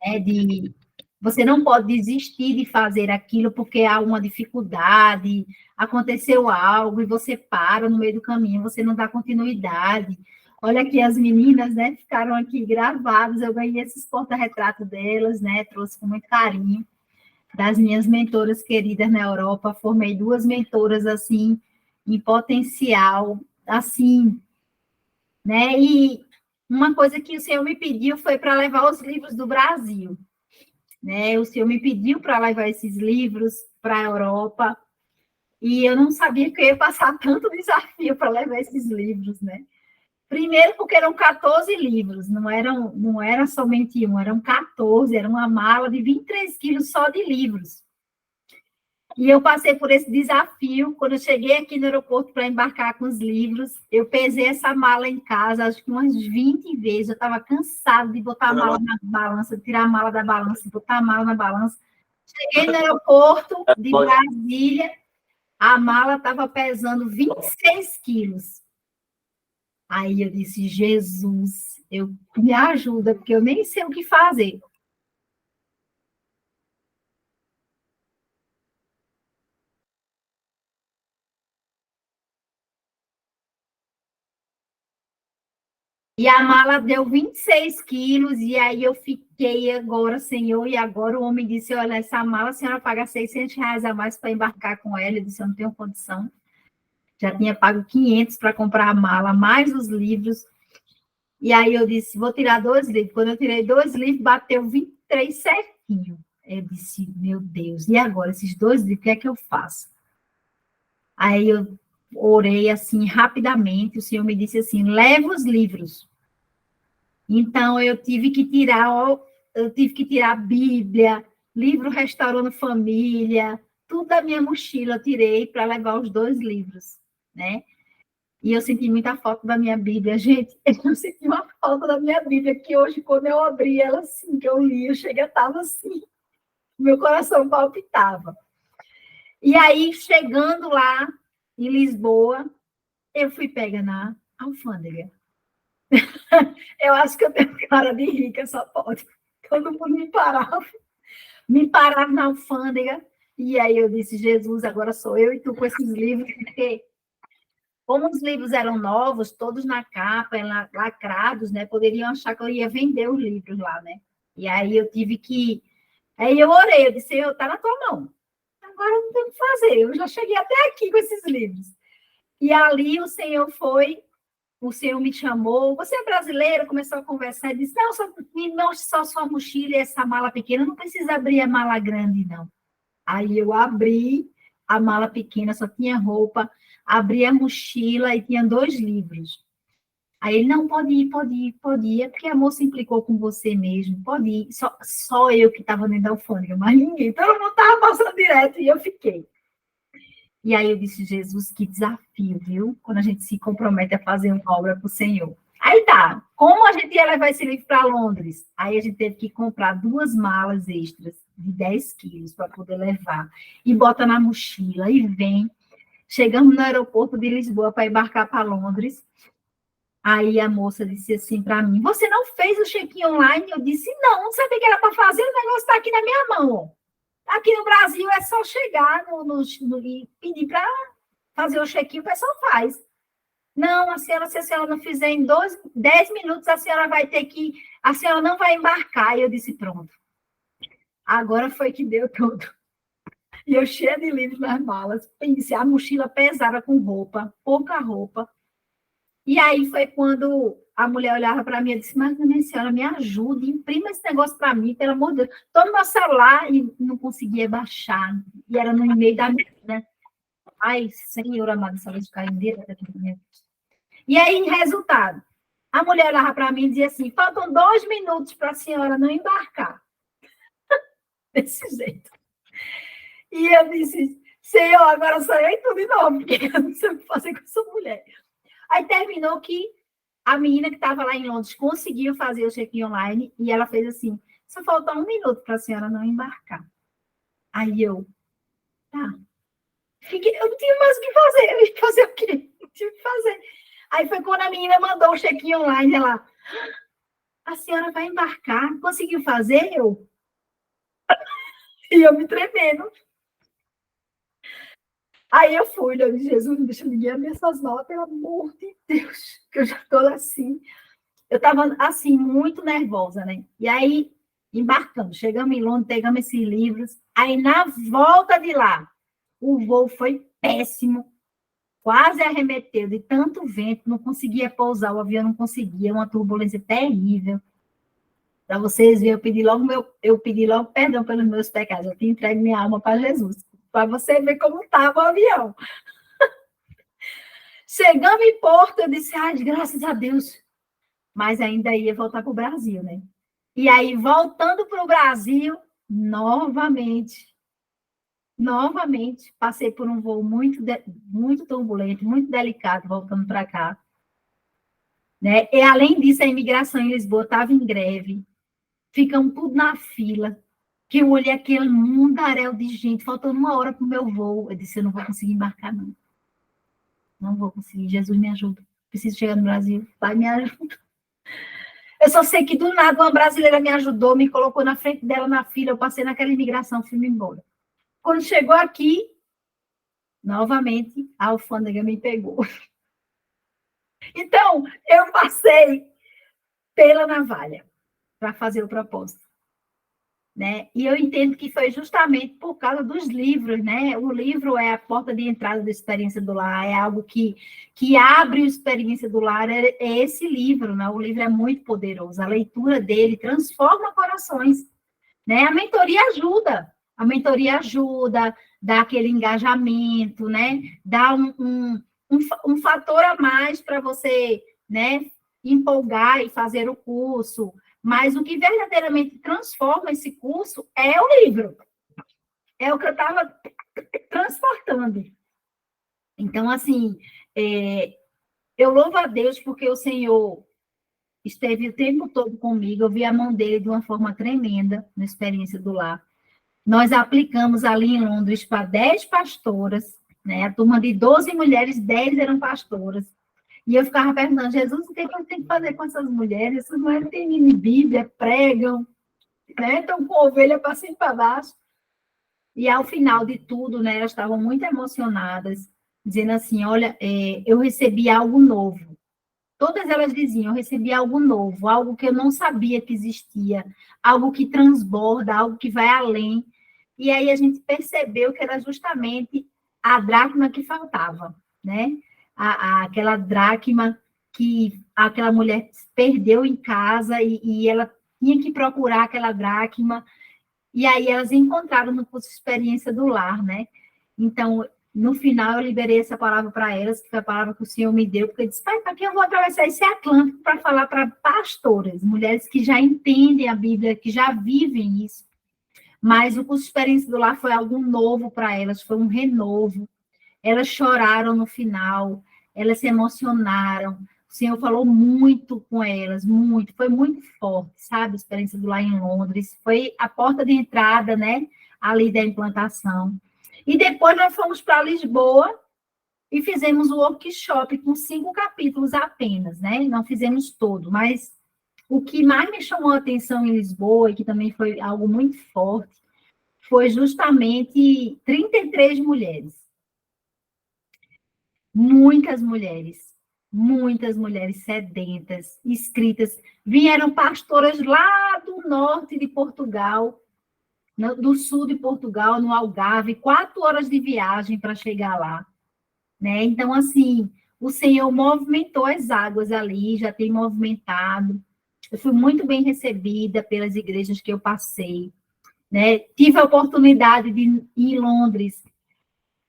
né? Você não pode desistir de fazer aquilo porque há uma dificuldade, aconteceu algo e você para no meio do caminho, você não dá continuidade. Olha aqui as meninas, né? Ficaram aqui gravadas. Eu ganhei esses porta-retrato delas, né? Trouxe com muito carinho das minhas mentoras queridas na Europa. Formei 2 mentoras assim em potencial, assim, né? E uma coisa que o Senhor me pediu foi para levar os livros do Brasil, né? O Senhor me pediu para levar esses livros para a Europa e eu não sabia que eu ia passar tanto desafio para levar esses livros, né? Primeiro porque eram 14 livros, não era somente um, eram 14, era uma mala de 23 quilos só de livros. E eu passei por esse desafio. Quando eu cheguei aqui no aeroporto para embarcar com os livros, eu pesei essa mala em casa, acho que umas 20 vezes. Eu estava cansada de botar a mala na balança, de tirar a mala da balança, botar a mala na balança. Cheguei no aeroporto de Brasília, a mala estava pesando 26 quilos. Aí eu disse, Jesus, me ajuda, porque eu nem sei o que fazer. E a mala deu 26 quilos, e aí eu fiquei agora, Senhor, e agora o homem disse, olha, essa mala a senhora paga R$ 600 a mais para embarcar com ela. Eu disse, eu não tenho condição. Já tinha pago 500 para comprar a mala, mais os livros. E aí eu disse, vou tirar 2 livros. Quando eu tirei 2 livros, bateu 23 certinho. Eu disse, meu Deus, e agora, esses 2 livros, o que é que eu faço? Aí eu orei assim, rapidamente, o Senhor me disse assim, leva os livros. Então, eu tive que tirar a Bíblia, livro Restaurando Família, tudo da minha mochila eu tirei para levar os 2 livros, né? E eu senti muita falta da minha Bíblia, gente. Eu senti uma falta da minha Bíblia, que hoje, quando eu abri ela assim, que eu li, eu cheguei, estava assim, meu coração palpitava. E aí, chegando lá em Lisboa, eu fui pega na alfândega. Eu acho que eu tenho cara de rica, só pode. Todo mundo me parava na alfândega, e aí eu disse, Jesus, agora sou eu e tu com esses livros, porque como os livros eram novos, todos na capa, lacrados, né, poderiam achar que eu ia vender os livros lá, né? E aí eu tive que... Aí eu orei, eu disse, Senhor, tá na tua mão. Agora não tem o que fazer, eu já cheguei até aqui com esses livros. E ali o Senhor me chamou, você é brasileira, começou a conversar, e disse, não, me mostre só sua mochila e essa mala pequena, não precisa abrir a mala grande, não. Aí eu abri a mala pequena, só tinha roupa, abri a mochila e tinha 2 livros. Aí ele, não, pode ir, é porque a moça implicou com você mesmo, pode ir. Só eu que estava dentro da alfândega, mas ninguém, todo mundo estava passando direto e eu fiquei. E aí eu disse, Jesus, que desafio, viu? Quando a gente se compromete a fazer uma obra para o Senhor. Aí tá, como a gente ia levar esse livro para Londres? Aí a gente teve que comprar 2 malas extras de 10 quilos para poder levar. E bota na mochila e vem. Chegamos no aeroporto de Lisboa para embarcar para Londres. Aí a moça disse assim para mim, você não fez o check-in online? Eu disse, não sabia que era para fazer, o negócio está aqui na minha mão. Aqui no Brasil é só chegar e pedir para fazer o check-in, o pessoal faz. Não, se a senhora não fizer em 10 minutos, a senhora vai ter que. A senhora não vai embarcar. E eu disse: pronto. Agora foi que deu tudo. E eu cheia de livros nas malas. Pensei, a mochila pesada com roupa, pouca roupa. E aí foi quando a mulher olhava para mim e disse: mas, minha senhora, me ajude, imprima esse negócio para mim, pelo amor de Deus. Estou no meu celular e não conseguia baixar. E era no e-mail da minha, né? Ai, Senhor amado, essa luz caindeira. E aí, resultado, a mulher olhava para mim e dizia assim, faltam 2 minutos para a senhora não embarcar. Desse jeito. E eu disse, Senhor, agora sou eu e tudo de novo, porque eu não sei o que fazer com essa mulher. Aí terminou que a menina que estava lá em Londres conseguiu fazer o check-in online e ela fez assim, só falta 1 minuto para a senhora não embarcar. Aí eu, tá. Eu não tinha mais o que fazer. Eu ia fazer o quê? Não tinha o que fazer. Aí foi quando a menina mandou o check-in online, ela... a senhora vai embarcar? Conseguiu fazer? E eu me tremendo. Aí eu fui, eu disse, Jesus, não deixa ninguém abrir essas malas, pelo amor de Deus, que eu já estou assim. Eu estava, assim, muito nervosa, né? E aí, embarcamos, chegamos em Londres, pegamos esses livros. Aí, na volta de lá, o voo foi péssimo, quase arremeteu de tanto vento, não conseguia pousar, o avião não conseguia, uma turbulência terrível. Para vocês verem, eu pedi logo perdão pelos meus pecados, eu tinha entregue minha alma para Jesus, para você ver como estava o avião. Chegamos em Porto, eu disse, ai, graças a Deus, mas ainda ia voltar para o Brasil, né? E aí, voltando para o Brasil, novamente, passei por um voo muito turbulento, muito delicado, voltando para cá. Né? E, além disso, a imigração em Lisboa estava em greve, ficamos tudo na fila, que eu olhei aquele mundaréu de gente, faltando 1 hora para o meu voo. Eu disse, eu não vou conseguir embarcar, não. Não vou conseguir, Jesus me ajuda. Preciso chegar no Brasil, Pai, me ajuda. Eu só sei que, do nada, uma brasileira me ajudou, me colocou na frente dela na fila, eu passei naquela imigração, fui embora. Quando chegou aqui, novamente, a alfândega me pegou. Então, eu passei pela navalha para fazer o propósito. Né? E eu entendo que foi justamente por causa dos livros, né? O livro é a porta de entrada da experiência do lar, é algo que abre a experiência do lar, é esse livro, né? O livro é muito poderoso, a leitura dele transforma corações, né? A mentoria ajuda, dá aquele engajamento, né? Dá um fator a mais para você, né? Empolgar e fazer o curso. Mas o que verdadeiramente transforma esse curso é o livro. É o que eu estava transportando. Então, assim, eu louvo a Deus porque o Senhor esteve o tempo todo comigo. Eu vi a mão dele de uma forma tremenda na experiência do lar. Nós aplicamos ali em Londres para 10 pastoras, né? A turma de 12 mulheres, 10 eram pastoras. E eu ficava perguntando, Jesus, o que eu tenho que fazer com essas mulheres? Essas mulheres têm mini Bíblia, pregam, né? Estão com ovelha para cima e para baixo. E ao final de tudo, né, elas estavam muito emocionadas, dizendo assim, olha, eu recebi algo novo. Todas elas diziam, eu recebi algo novo, algo que eu não sabia que existia, algo que transborda, algo que vai além. E aí a gente percebeu que era justamente a dracma que faltava, né? Aquela dracma que aquela mulher perdeu em casa e ela tinha que procurar aquela dracma, e aí elas encontraram no curso de experiência do lar, né? Então, no final, eu liberei essa palavra para elas, que foi a palavra que o Senhor me deu, porque eu disse, pai, para que eu vou atravessar esse Atlântico para falar para pastoras, mulheres que já entendem a Bíblia, que já vivem isso. Mas o curso de experiência do lar foi algo novo para elas, foi um renovo. Elas choraram no final, elas se emocionaram. O Senhor falou muito com elas, muito, foi muito forte, sabe? A experiência do lar em Londres, foi a porta de entrada, né? Ali da implantação. E depois nós fomos para Lisboa e fizemos o workshop com 5 capítulos apenas, né? Não fizemos todo, mas o que mais me chamou a atenção em Lisboa, e que também foi algo muito forte, foi justamente 33 mulheres. Muitas mulheres sedentas, inscritas, vieram pastoras lá do norte de Portugal, do sul de Portugal, no Algarve, 4 horas de viagem para chegar lá, né? Então, assim, o Senhor movimentou as águas ali, já tem movimentado. Eu fui muito bem recebida pelas igrejas que eu passei, né? Tive a oportunidade de ir em Londres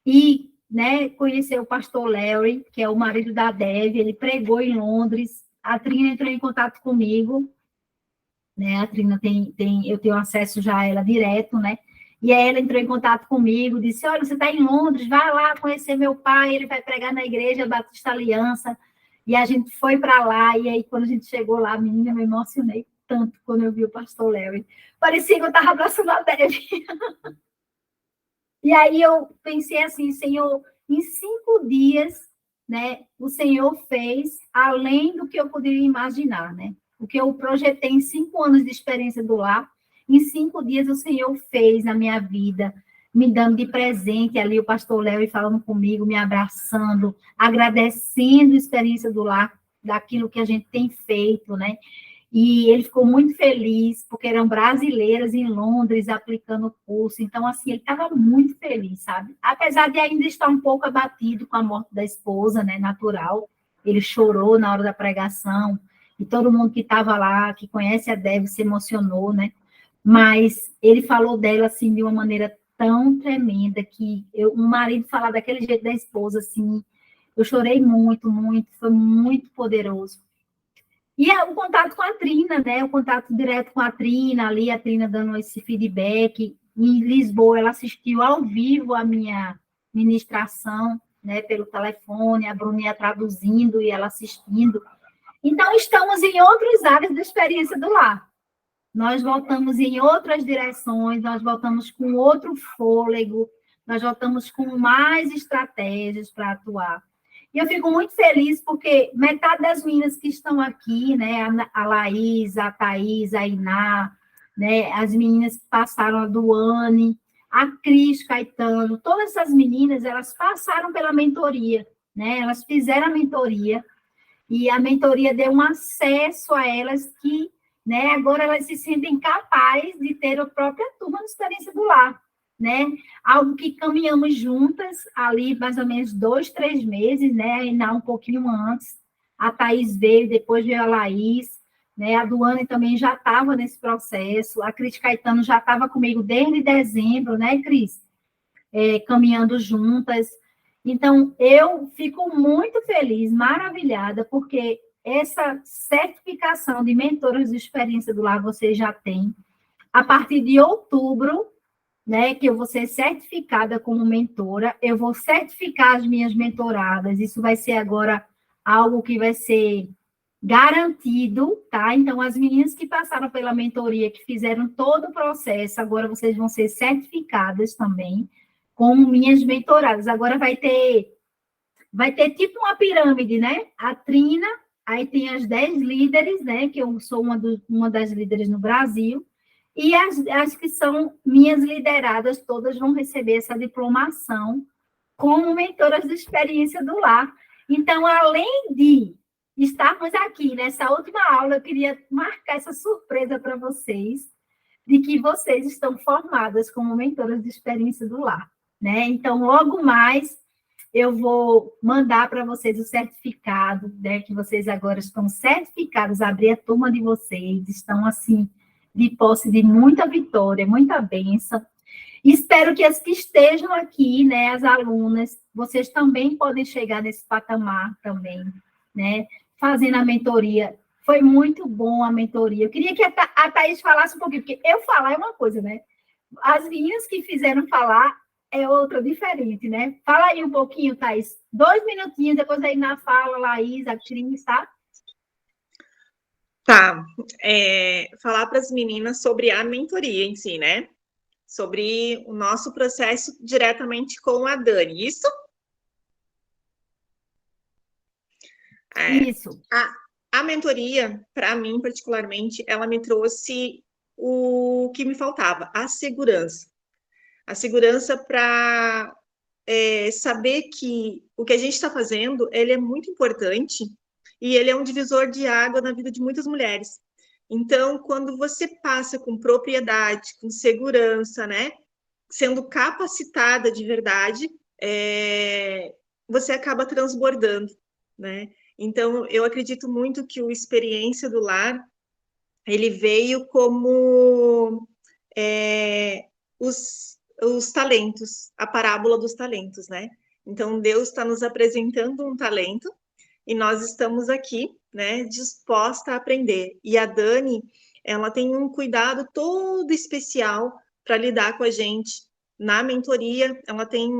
e, né, conhecer o pastor Larry, que é o marido da Dev, ele pregou em Londres. A Trina entrou em contato comigo, né? A Trina eu tenho acesso já a ela direto, né? E aí ela entrou em contato comigo, disse, olha, você está em Londres, vai lá conhecer meu pai, ele vai pregar na igreja Batista Aliança. E a gente foi para lá, e aí quando a gente chegou lá, menina, eu me emocionei tanto quando eu vi o pastor Larry. Parecia que eu estava abraçando a Dev. E aí eu pensei assim, Senhor, em 5 dias, né, o Senhor fez além do que eu poderia imaginar, né? O que eu projetei em 5 anos de experiência do lar, em 5 dias o Senhor fez na minha vida, me dando de presente ali o pastor Léo falando comigo, me abraçando, agradecendo a experiência do lar, daquilo que a gente tem feito, né? E ele ficou muito feliz, porque eram brasileiras em Londres aplicando o curso. Então, assim, ele estava muito feliz, sabe? Apesar de ainda estar um pouco abatido com a morte da esposa, né? Natural. Ele chorou na hora da pregação. E todo mundo que estava lá, que conhece a Deb, se emocionou, né? Mas ele falou dela, assim, de uma maneira tão tremenda, que um marido falar daquele jeito da esposa, assim, eu chorei muito, muito, foi muito poderoso. E o contato com a Trina, né? O contato direto com a Trina, ali, a Trina dando esse feedback. Em Lisboa, ela assistiu ao vivo a minha ministração, né? Pelo telefone, a Bruninha traduzindo e ela assistindo. Então, estamos em outras áreas da experiência do lar. Nós voltamos em outras direções, nós voltamos com outro fôlego, nós voltamos com mais estratégias para atuar. E eu fico muito feliz porque metade das meninas que estão aqui, né, a Laís, a Thaís, a Iná, né, as meninas que passaram, a Duane, a Cris Caetano, todas essas meninas, elas passaram pela mentoria, né, elas fizeram a mentoria, e a mentoria deu um acesso a elas que, né, agora elas se sentem capazes de ter a própria turma de experiência do lar, né? Algo que caminhamos juntas ali mais ou menos 2, 3 meses, né? Ainda um pouquinho antes. A Thaís veio, depois veio a Laís, né? A Duane também já estava nesse processo. A Cris Caetano já estava comigo desde dezembro, né, Cris? Caminhando juntas. Então, eu fico muito feliz, maravilhada, porque essa certificação de mentoras de experiência do lar você já tem. A partir de outubro, né, que eu vou ser certificada como mentora, eu vou certificar as minhas mentoradas, isso vai ser agora algo que vai ser garantido, tá? Então, as meninas que passaram pela mentoria, que fizeram todo o processo, agora vocês vão ser certificadas também, como minhas mentoradas. Agora vai ter tipo uma pirâmide, né? A Trina, aí tem as 10 líderes, né? Que eu sou uma das líderes no Brasil, e as que são minhas lideradas, todas vão receber essa diplomação como mentoras de experiência do lar. Então, além de estarmos aqui nessa última aula, eu queria marcar essa surpresa para vocês, de que vocês estão formadas como mentoras de experiência do lar, né? Então, logo mais, eu vou mandar para vocês o certificado, né? Que vocês agora estão certificados, abrir a turma de vocês, estão, assim, de posse de muita vitória, muita bênção. Espero que as que estejam aqui, né, as alunas, vocês também podem chegar nesse patamar também, né, fazendo a mentoria. Foi muito bom a mentoria. Eu queria que a Thaís falasse um pouquinho, porque eu falar é uma coisa, né? As minhas que fizeram falar é outra diferente, né? Fala aí um pouquinho, Thaís. 2 minutinhos, depois aí na fala, Laís, a Cris, tá? Tá. Falar para as meninas sobre a mentoria em si, né? Sobre o nosso processo diretamente com a Dani, isso? Isso. A mentoria, para mim, particularmente, ela me trouxe o que me faltava, a segurança. A segurança para saber que o que a gente está fazendo, ele é muito importante e ele é um divisor de água na vida de muitas mulheres. Então, quando você passa com propriedade, com segurança, né, sendo capacitada de verdade, você acaba transbordando, né? Então, eu acredito muito que o Experiência do Lar, ele veio como os talentos, a parábola dos talentos, né? Então, Deus está nos apresentando um talento e nós estamos aqui, né, disposta a aprender. E a Dani, ela tem um cuidado todo especial para lidar com a gente. Na mentoria, ela tem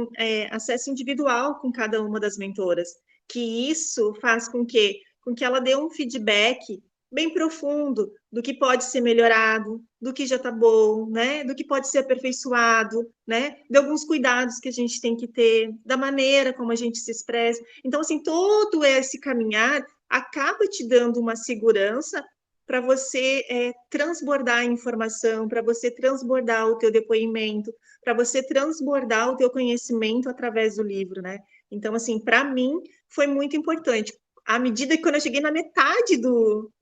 acesso individual com cada uma das mentoras, que isso faz com que ela dê um feedback bem profundo do que pode ser melhorado, do que já está bom, né? Do que pode ser aperfeiçoado, né? De alguns cuidados que a gente tem que ter, da maneira como a gente se expressa. Então, assim, todo esse caminhar acaba te dando uma segurança para você transbordar a informação, para você transbordar o teu depoimento, para você transbordar o teu conhecimento através do livro, né? Então, assim, para mim foi muito importante. À medida que quando eu cheguei na metade do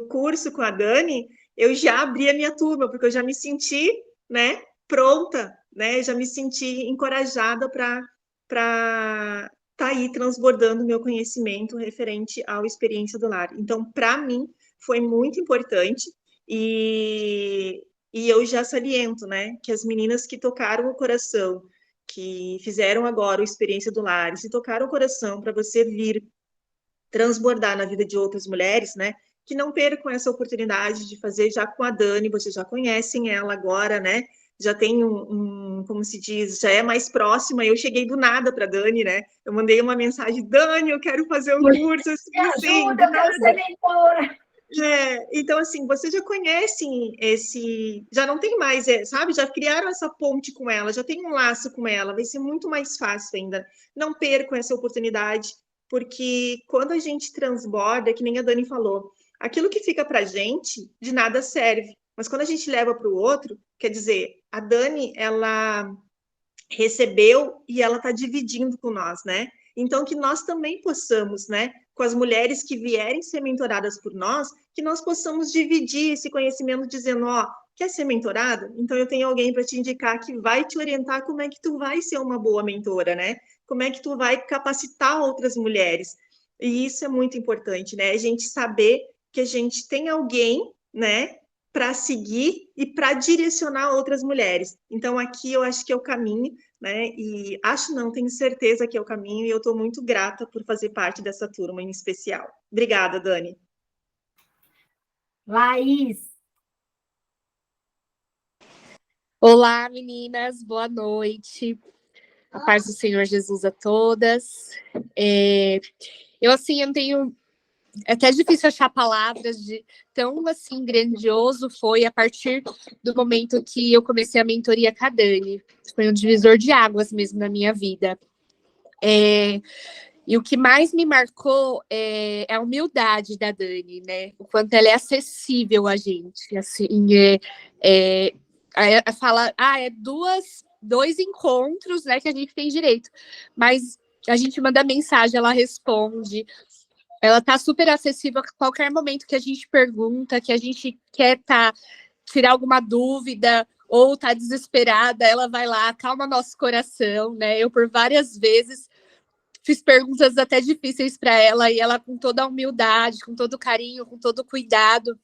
curso com a Dani, eu já abri a minha turma, porque eu já me senti, né, pronta, né? Já me senti encorajada para tá aí transbordando meu conhecimento referente à experiência do lar. Então, para mim, foi muito importante e eu já saliento, né, que as meninas que tocaram o coração, que fizeram agora a experiência do lar, e se tocaram o coração para você vir transbordar na vida de outras mulheres, né, que não percam essa oportunidade de fazer já com a Dani, vocês já conhecem ela agora, né, já tem como se diz, já é mais próxima. Eu cheguei do nada para Dani, né? Eu mandei uma mensagem, Dani, eu quero fazer um curso, assim, Me ajuda, eu quero ser mentora. Então, assim, vocês já conhecem já não tem mais, sabe? Já criaram essa ponte com ela, já tem um laço com ela, vai ser muito mais fácil ainda. Não percam essa oportunidade, porque quando a gente transborda, que nem a Dani falou, aquilo que fica pra gente, de nada serve. Mas quando a gente leva para o outro, quer dizer, a Dani, ela recebeu e ela está dividindo com nós, né? Então, que nós também possamos, né, com as mulheres que vierem ser mentoradas por nós, que nós possamos dividir esse conhecimento dizendo, ó, quer ser mentorada? Então, eu tenho alguém para te indicar que vai te orientar como é que tu vai ser uma boa mentora, né? Como é que tu vai capacitar outras mulheres. E isso é muito importante, né? A gente saber que a gente tem alguém, né, para seguir e para direcionar outras mulheres. Então, aqui eu acho que é o caminho, né? E acho não, tenho certeza que é o caminho, e eu estou muito grata por fazer parte dessa turma em especial. Obrigada, Dani. Laís. Olá, meninas, boa noite. A paz do Senhor Jesus a todas. Eu, assim, eu não tenho... É até difícil achar palavras de tão, assim, grandioso foi a partir do momento que eu comecei a mentoria com a Dani. Foi um divisor de águas mesmo na minha vida. E o que mais me marcou é a humildade da Dani, né? O quanto ela é acessível a gente, assim, fala, dois encontros, né, que a gente tem direito, mas a gente manda mensagem, ela responde, ela tá super acessível a qualquer momento que a gente pergunta, que a gente quer tirar alguma dúvida ou tá desesperada, ela vai lá, acalma nosso coração, né? Eu, por várias vezes, fiz perguntas até difíceis para ela, e ela, com toda a humildade, com todo o carinho, com todo o cuidado,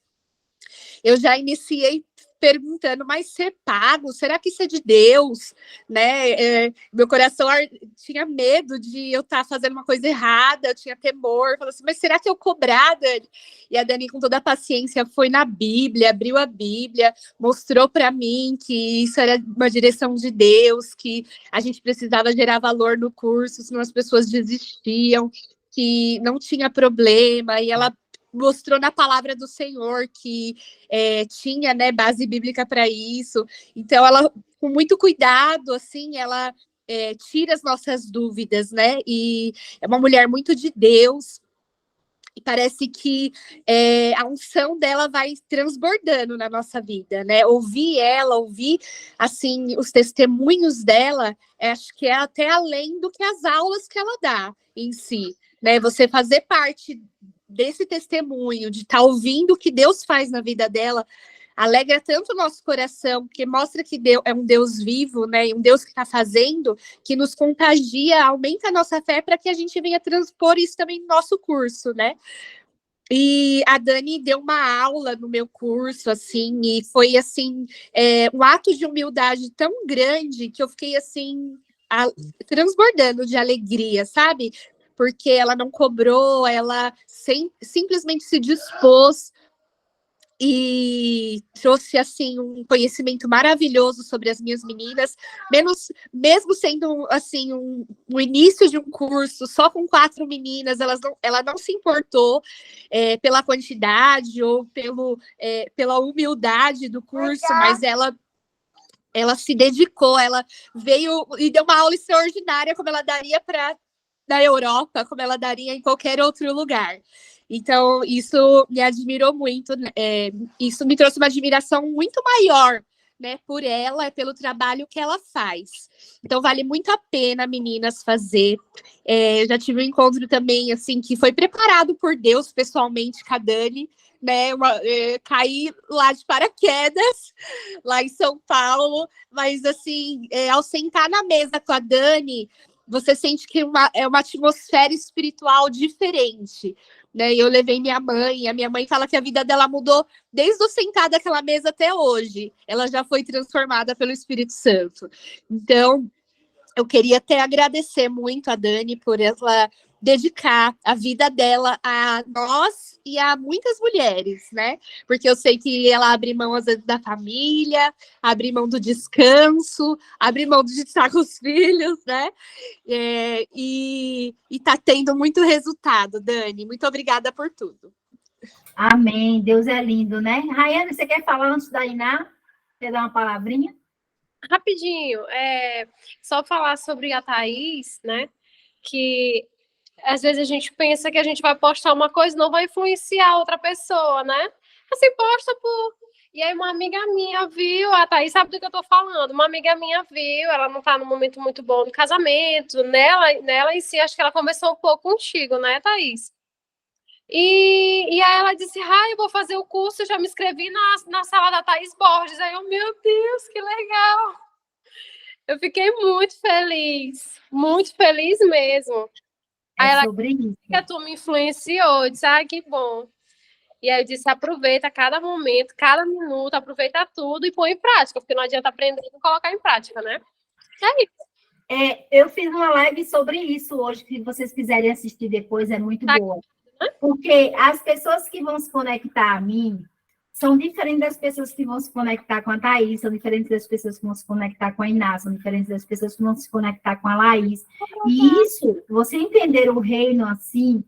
eu já iniciei perguntando, mas ser pago? Será que isso é de Deus? Né? Meu coração tinha medo de eu estar fazendo uma coisa errada, eu tinha temor, falei assim, mas será que eu cobrar, Dani? E a Dani, com toda a paciência, foi na Bíblia, abriu a Bíblia, mostrou para mim que isso era uma direção de Deus, que a gente precisava gerar valor no curso, senão as pessoas desistiam, que não tinha problema, e ela mostrou na palavra do Senhor que tinha, né, base bíblica para isso. Então, ela, com muito cuidado, assim, ela tira as nossas dúvidas, né? E é uma mulher muito de Deus. E parece que a unção dela vai transbordando na nossa vida, né? Ouvir, assim, os testemunhos dela, acho que é até além do que as aulas que ela dá em si, né? Você fazer parte desse testemunho, de estar ouvindo o que Deus faz na vida dela, alegra tanto o nosso coração, porque mostra que Deus é um Deus vivo, né? E um Deus que está fazendo, que nos contagia, aumenta a nossa fé para que a gente venha transpor isso também no nosso curso, né? E a Dani deu uma aula no meu curso, assim, e foi, assim, um ato de humildade tão grande que eu fiquei, assim, transbordando de alegria, sabe? Porque ela não cobrou, ela simplesmente se dispôs e trouxe, assim, um conhecimento maravilhoso sobre as minhas meninas, mesmo sendo, assim, um início de um curso só com 4 meninas, ela não se importou pela quantidade ou pela humildade do curso, mas ela se dedicou, ela veio e deu uma aula extraordinária, como ela daria na Europa, como ela daria em qualquer outro lugar. Então, isso me admirou muito, né? Isso me trouxe uma admiração muito maior, né, por ela, pelo trabalho que ela faz. Então, vale muito a pena, meninas, fazer. Eu já tive um encontro também, assim, que foi preparado por Deus, pessoalmente, com a Dani, né, caí lá de paraquedas, lá em São Paulo, mas, assim, ao sentar na mesa com a Dani, você sente que é uma atmosfera espiritual diferente, né? Eu levei minha mãe, e a minha mãe fala que a vida dela mudou desde o sentar daquela mesa até hoje. Ela já foi transformada pelo Espírito Santo. Então, eu queria até agradecer muito a Dani por ela dedicar a vida dela a nós e a muitas mulheres, né? Porque eu sei que ela abre mão às vezes da família, abre mão do descanso, abre mão de estar com os filhos, né? E tá tendo muito resultado, Dani. Muito obrigada por tudo. Amém. Deus é lindo, né? Rayane, você quer falar antes da Iná? Quer dar uma palavrinha? Rapidinho, só falar sobre a Thaís, né? Que às vezes a gente pensa que a gente vai postar uma coisa e não vai influenciar outra pessoa, né? Assim, posta por. E aí uma amiga minha viu, a Thaís sabe do que eu tô falando, uma amiga minha viu, ela não tá num momento muito bom do casamento, nela em si, acho que ela conversou um pouco contigo, né, Thaís? E aí ela disse, eu vou fazer o curso, eu já me inscrevi na sala da Thaís Borges. Aí eu, meu Deus, que legal! Eu fiquei muito feliz mesmo. Aí ela sobre isso. que a turma influenciou, eu disse, que bom. E aí eu disse, aproveita cada momento, cada minuto, aproveita tudo e põe em prática, porque não adianta aprender e não colocar em prática, né? É isso. Eu fiz uma live sobre isso hoje, se vocês quiserem assistir depois, é muito boa. Porque as pessoas que vão se conectar a mim são diferentes das pessoas que vão se conectar com a Thaís, são diferentes das pessoas que vão se conectar com a Iná, são diferentes das pessoas que vão se conectar com a Laís. E isso, você entender o reino assim,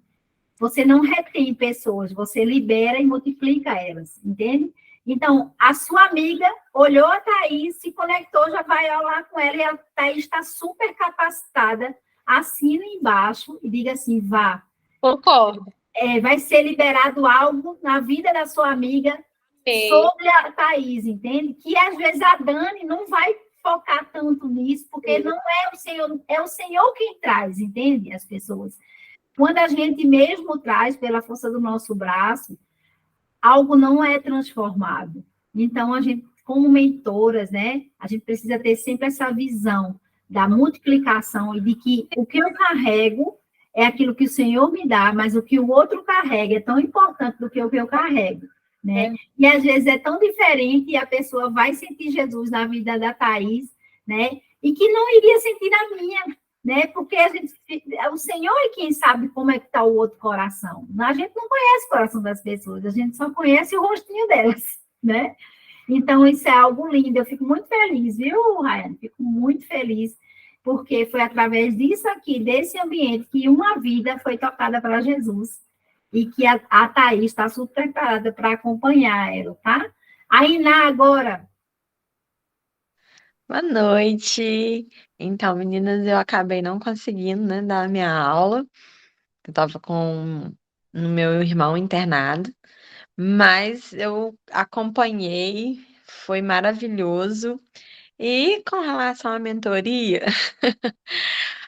você não retém pessoas, você libera e multiplica elas, entende? Então, a sua amiga olhou a Thaís, se conectou, já vai lá com ela, e a Thaís está super capacitada, assina embaixo e diga assim, vá. Concordo. Vai ser liberado algo na vida da sua amiga sobre a Thaís, entende? Que às vezes a Dani não vai focar tanto nisso, porque não é o Senhor quem traz, entende? As pessoas. Quando a gente mesmo traz, pela força do nosso braço, algo não é transformado. Então, a gente, como mentoras, né, a gente precisa ter sempre essa visão da multiplicação e de que o que eu carrego é aquilo que o Senhor me dá, mas o que o outro carrega é tão importante do que o que eu carrego, né? E às vezes é tão diferente e a pessoa vai sentir Jesus na vida da Thaís, né? E que não iria sentir na minha, né? Porque o Senhor é quem sabe como é que está o outro coração. A gente não conhece o coração das pessoas, a gente só conhece o rostinho delas, né? Então, isso é algo lindo. Eu fico muito feliz, viu, Rayane? Fico muito feliz, porque foi através disso aqui, desse ambiente, que uma vida foi tocada para Jesus e que a Thaís está super preparada para acompanhar ela, tá? A Iná agora. Boa noite. Então, meninas, eu acabei não conseguindo, né, dar a minha aula. Eu estava no meu irmão internado, mas eu acompanhei, foi maravilhoso. E com relação à mentoria,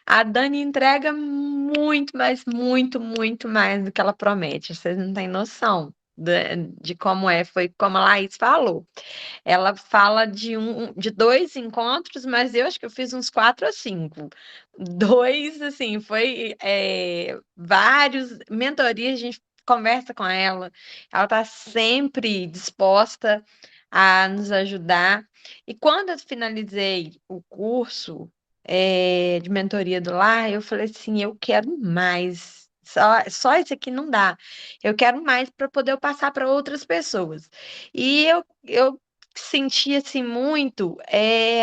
a Dani entrega muito, mas muito, muito mais do que ela promete. Vocês não têm noção de como é, foi como a Laís falou. Ela fala de 2 encontros, mas eu acho que eu fiz uns 4 ou 5. 2, assim, foi vários mentorias, a gente conversa com ela está sempre disposta a nos ajudar. E quando eu finalizei o curso de mentoria do lar, eu falei assim, eu quero mais. Só isso aqui não dá. Eu quero mais para poder passar para outras pessoas. E eu senti assim muito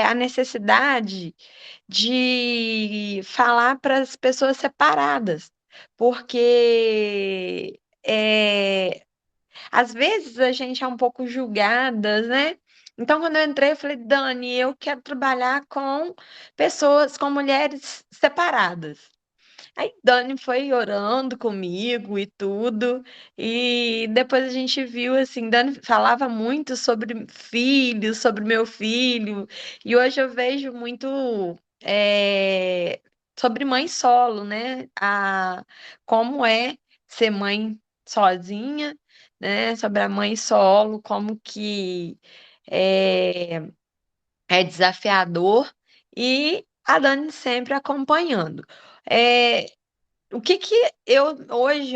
a necessidade de falar para as pessoas separadas, porque às vezes a gente é um pouco julgada, né? Então, quando eu entrei, eu falei, Dani, eu quero trabalhar com pessoas, com mulheres separadas. Aí Dani foi orando comigo e tudo, e depois a gente viu assim, Dani falava muito sobre filhos, sobre meu filho, e hoje eu vejo muito sobre mãe solo, né? Como é ser mãe sozinha, né? Sobre a mãe solo, como que é, é desafiador, e a Dani sempre acompanhando. É, o que que eu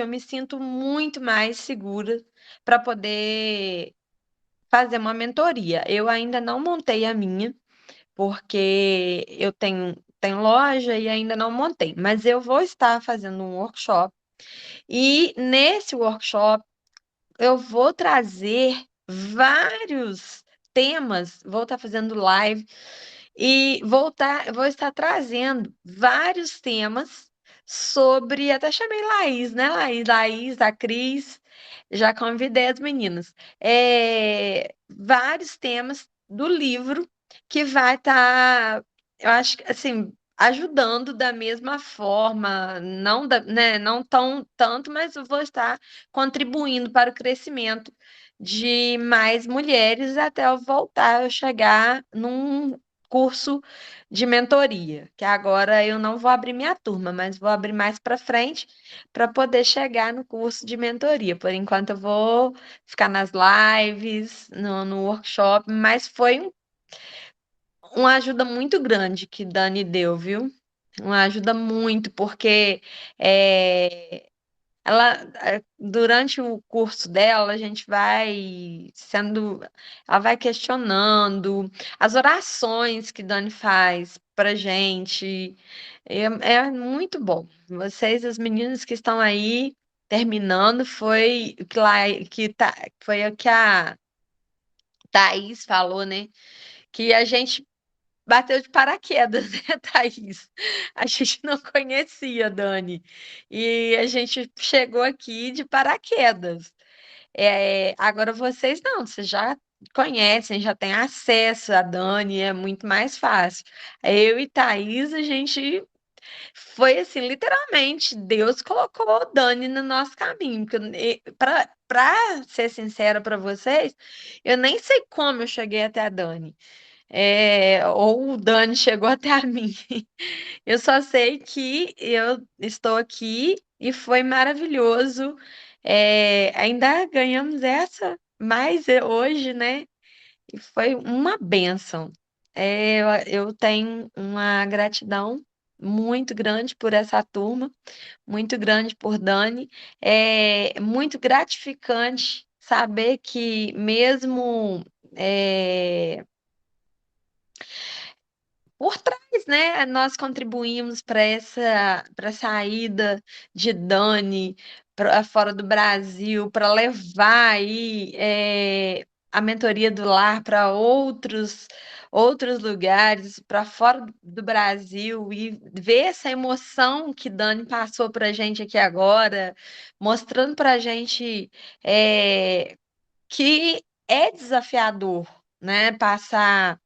me sinto muito mais segura para poder fazer uma mentoria. Eu ainda não montei a minha, porque eu tenho loja e ainda não montei, mas eu vou estar fazendo um workshop, e nesse workshop eu vou trazer vários temas, vou estar fazendo live e vou estar trazendo vários temas sobre, até chamei Laís, né, Laís, a Cris, já convidei as meninas. Vários temas do livro que vai estar, eu acho que assim, ajudando da mesma forma, não, né, não tão tanto, mas eu vou estar contribuindo para o crescimento de mais mulheres até eu voltar, eu chegar num curso de mentoria, que agora eu não vou abrir minha turma, mas vou abrir mais para frente para poder chegar no curso de mentoria. Por enquanto eu vou ficar nas lives, no workshop, mas foi uma ajuda muito grande que Dani deu, viu? Uma ajuda muito, porque é, ela, durante o curso dela, a gente vai ela vai questionando as orações que Dani faz pra gente. É muito bom. Vocês, as meninas que estão aí terminando, foi o que lá foi o que a Thaís falou, né? Que a gente bateu de paraquedas, né, Thaís? A gente não conhecia a Dani. E a gente chegou aqui de paraquedas. Agora vocês não, vocês já conhecem, já têm acesso a Dani, é muito mais fácil. Eu e Thaís, a gente foi assim, literalmente, Deus colocou Dani no nosso caminho. Para ser sincera para vocês, eu nem sei como eu cheguei até a Dani. Ou o Dani chegou até a mim. Eu só sei que eu estou aqui e foi maravilhoso. Ainda ganhamos essa, mas hoje, né? E foi uma bênção. Eu tenho uma gratidão muito grande por essa turma, muito grande por Dani. É muito gratificante saber que mesmo por trás, né? Nós contribuímos para a saída de Dani para fora do Brasil, para levar aí a mentoria do lar para outros lugares, para fora do Brasil, e ver essa emoção que Dani passou para a gente aqui agora, mostrando para a gente que é desafiador, né? Passar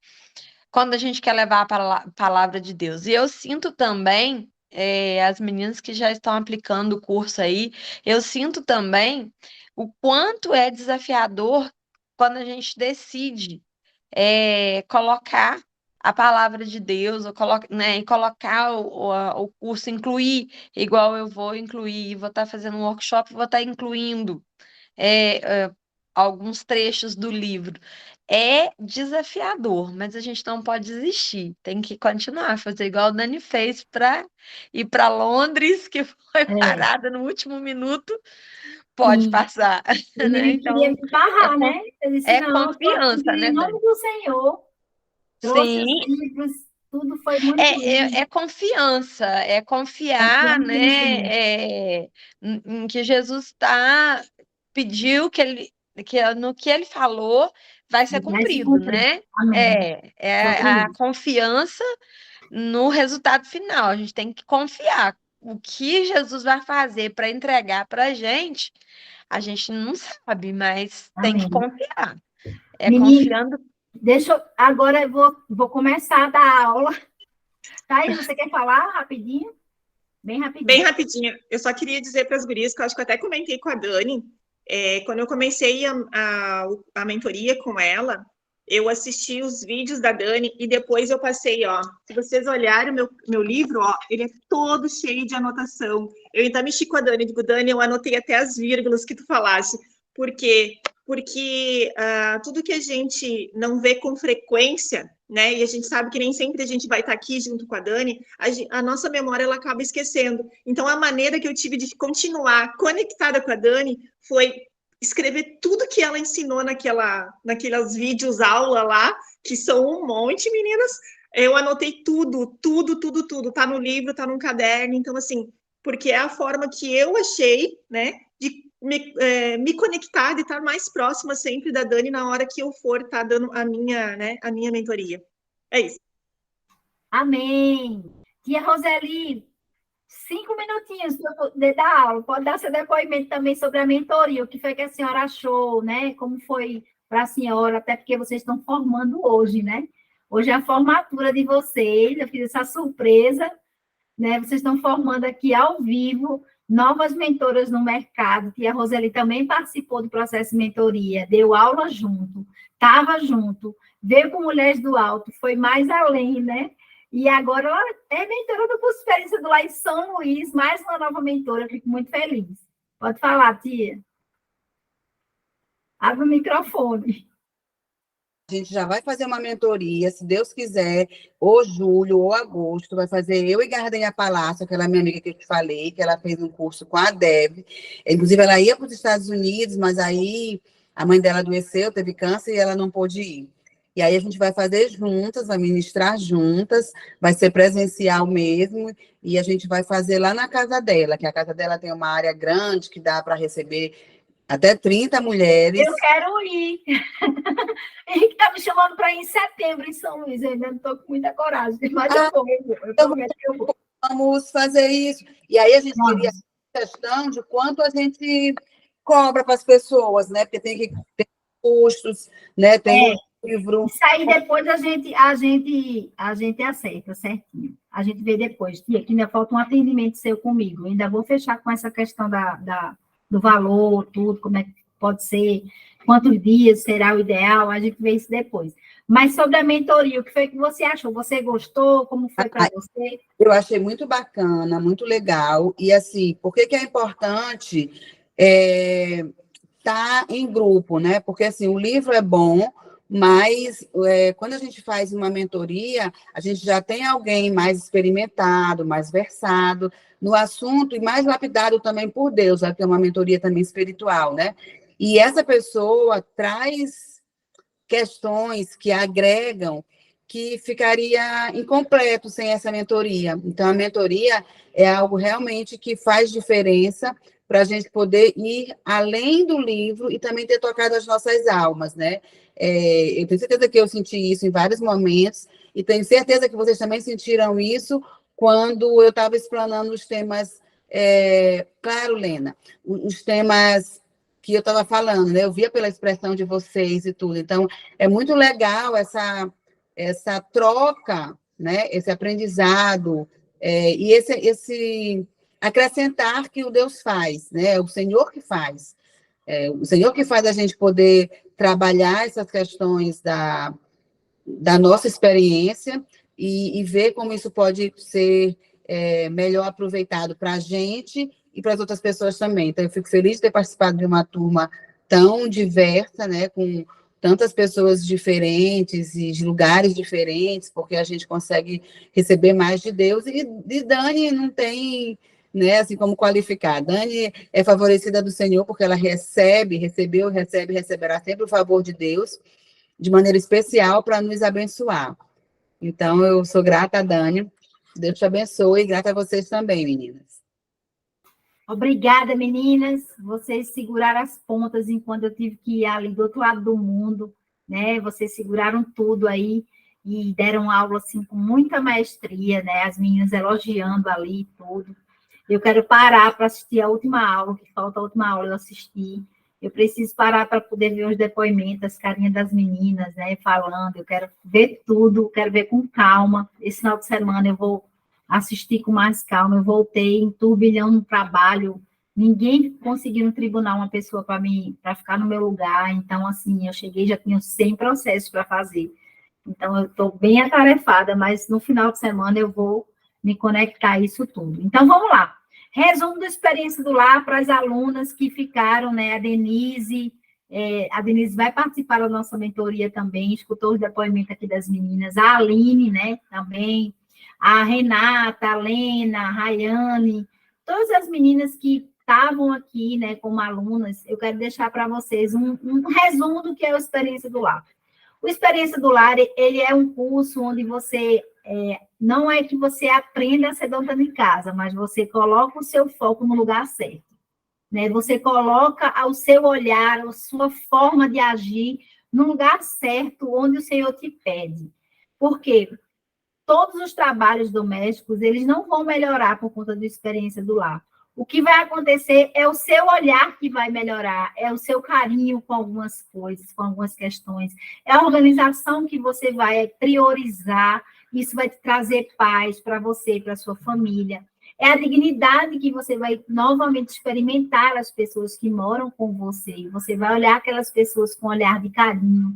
quando a gente quer levar a palavra de Deus. E eu sinto também, as meninas que já estão aplicando o curso aí, eu sinto também o quanto é desafiador quando a gente decide colocar a palavra de Deus, né, e colocar o curso, incluir, igual eu vou incluir, vou estar fazendo um workshop, vou estar incluindo alguns trechos do livro. É desafiador, mas a gente não pode desistir. Tem que continuar, fazer igual o Dani fez para ir para Londres, que foi É, parada no último minuto. Pode sim. passar, O né? inimigo queria Então, me é, barrar, con- né? Eu disse, é não, estou aqui confiança, em né, nome Dani? do Senhor. Trouxe os Sim, livros, tudo foi muito lindo. é confiança, é confiar, Confiando em né, Deus. em que Jesus pediu no que ele falou vai ser Vai se cumprido, cumprir. né? Amém. É Sobre a isso. confiança no resultado final. A gente tem que confiar. O que Jesus vai fazer para entregar para a gente não sabe, mas tem que Amém. confiar. É Menino, confiando. agora eu vou começar a dar aula. Thaís, você quer falar rapidinho? Bem rapidinho. Bem rapidinho. Eu só queria dizer para as gurias, que eu acho que eu até comentei com a Dani, quando eu comecei a mentoria com ela, eu assisti os vídeos da Dani e depois eu passei, ó. Se vocês olharem o meu livro, ó, ele é todo cheio de anotação. Eu ainda mexi com a Dani, digo, Dani, eu anotei até as vírgulas que tu falaste. Por quê? Porque tudo que a gente não vê com frequência, né? E a gente sabe que nem sempre a gente vai estar aqui junto com a Dani, a nossa memória ela acaba esquecendo. Então, a maneira que eu tive de continuar conectada com a Dani foi escrever tudo que ela ensinou naquelas vídeos aula lá, que são um monte, meninas. Eu anotei tudo, tá no livro, tá num caderno. Então, assim, porque é a forma que eu achei, né, de me conectar, de estar mais próxima sempre da Dani na hora que eu for estar dando a minha mentoria. É isso. Amém. Tia Roseli, 5 minutinhos para eu poder dar aula. Pode dar seu depoimento também sobre a mentoria, o que foi que a senhora achou, né? Como foi para a senhora, até porque vocês estão formando hoje, né? Hoje é a formatura de vocês, eu fiz essa surpresa, né? Vocês estão formando aqui ao vivo novas mentoras no mercado. Tia Roseli também participou do processo de mentoria, deu aula junto, estava junto, veio com Mulheres do Alto, foi mais além, né? E agora ela é mentora do curso de experiência do lá em São Luís, mais uma nova mentora, eu fico muito feliz. Pode falar, tia. Abre o microfone. A gente já vai fazer uma mentoria, se Deus quiser, ou julho ou agosto, vai fazer eu e Gardenha Palácio, aquela minha amiga que eu te falei, que ela fez um curso com a Deb. Inclusive, ela ia para os Estados Unidos, mas aí a mãe dela adoeceu, teve câncer e ela não pôde ir. E aí a gente vai fazer juntas, vai ministrar juntas, vai ser presencial mesmo, e a gente vai fazer lá na casa dela, que a casa dela tem uma área grande que dá para receber até 30 mulheres. Eu quero ir. Henrique está me chamando para ir em setembro em São Luís. Eu ainda não estou com muita coragem, mas eu prometo que eu vou. Vamos fazer isso. E aí a gente queria questão de quanto a gente cobra para as pessoas, né? Porque tem que ter custos, né? Tem um livro. Isso aí depois a gente acerta certinho. A gente vê depois. Tia, que ainda falta um atendimento seu comigo. Eu ainda vou fechar com essa questão do valor, tudo, como é que pode ser, quantos dias será o ideal, a gente vê isso depois. Mas sobre a mentoria, o que foi que você achou? Você gostou? Como foi para você? Eu achei muito bacana, muito legal. E, assim, por que é importante estar em grupo, né? Porque, assim, o livro é bom, mas quando a gente faz uma mentoria, a gente já tem alguém mais experimentado, mais versado no assunto e mais lapidado também por Deus, já que é uma mentoria também espiritual, né? E essa pessoa traz questões que agregam, que ficaria incompleto sem essa mentoria. Então, a mentoria é algo realmente que faz diferença para a gente poder ir além do livro e também ter tocado as nossas almas, né? Eu tenho certeza que eu senti isso em vários momentos e tenho certeza que vocês também sentiram isso quando eu estava explanando os temas, claro, Lena, os temas que eu estava falando, né? Eu via pela expressão de vocês e tudo. Então, é muito legal essa troca, né? Esse aprendizado e esse acrescentar que o Deus faz, né? É o Senhor que faz. O Senhor que faz a gente poder trabalhar essas questões da nossa experiência e ver como isso pode ser melhor aproveitado para a gente e para as outras pessoas também. Então, eu fico feliz de ter participado de uma turma tão diversa, né, com tantas pessoas diferentes e de lugares diferentes, porque a gente consegue receber mais de Deus. E Dani não tem, né, assim como qualificar. Dani é favorecida do Senhor porque ela recebeu, receberá sempre o favor de Deus de maneira especial para nos abençoar. Então, eu sou grata a Dani. Deus te abençoe e grata a vocês também, meninas. Obrigada, meninas. Vocês seguraram as pontas enquanto eu tive que ir ali do outro lado do mundo, né? Vocês seguraram tudo aí e deram aula assim com muita maestria, né? As meninas elogiando ali tudo. Eu quero parar para assistir a última aula, que falta a última aula eu assisti. Eu preciso parar para poder ver os depoimentos, as carinhas das meninas, né? Falando. Eu quero ver tudo, quero ver com calma. Esse final de semana eu vou assisti com mais calma, eu voltei em turbilhão no trabalho, ninguém conseguiu no tribunal uma pessoa para ficar no meu lugar, então, assim, eu cheguei, já tinha 100 processos para fazer. Então, eu estou bem atarefada, mas no final de semana eu vou me conectar a isso tudo. Então, vamos lá. Resumo da experiência do lar para as alunas que ficaram, né? A Denise vai participar da nossa mentoria também, escutou os depoimentos aqui das meninas, a Aline, né? Também, a Renata, a Lena, a Rayane, todas as meninas que estavam aqui, né, como alunas, eu quero deixar para vocês um resumo do que é a experiência do lar. O Experiência do Lar, ele é um curso onde você, não é que você aprenda a ser dona de casa, mas você coloca o seu foco no lugar certo, né? Você coloca o seu olhar, a sua forma de agir no lugar certo, onde o Senhor te pede. Por quê? Todos os trabalhos domésticos, eles não vão melhorar por conta da Experiência do Lar. O que vai acontecer é o seu olhar que vai melhorar, é o seu carinho com algumas coisas, com algumas questões, é a organização que você vai priorizar, isso vai te trazer paz para você e para a sua família. É a dignidade que você vai novamente experimentar as pessoas que moram com você, você vai olhar aquelas pessoas com um olhar de carinho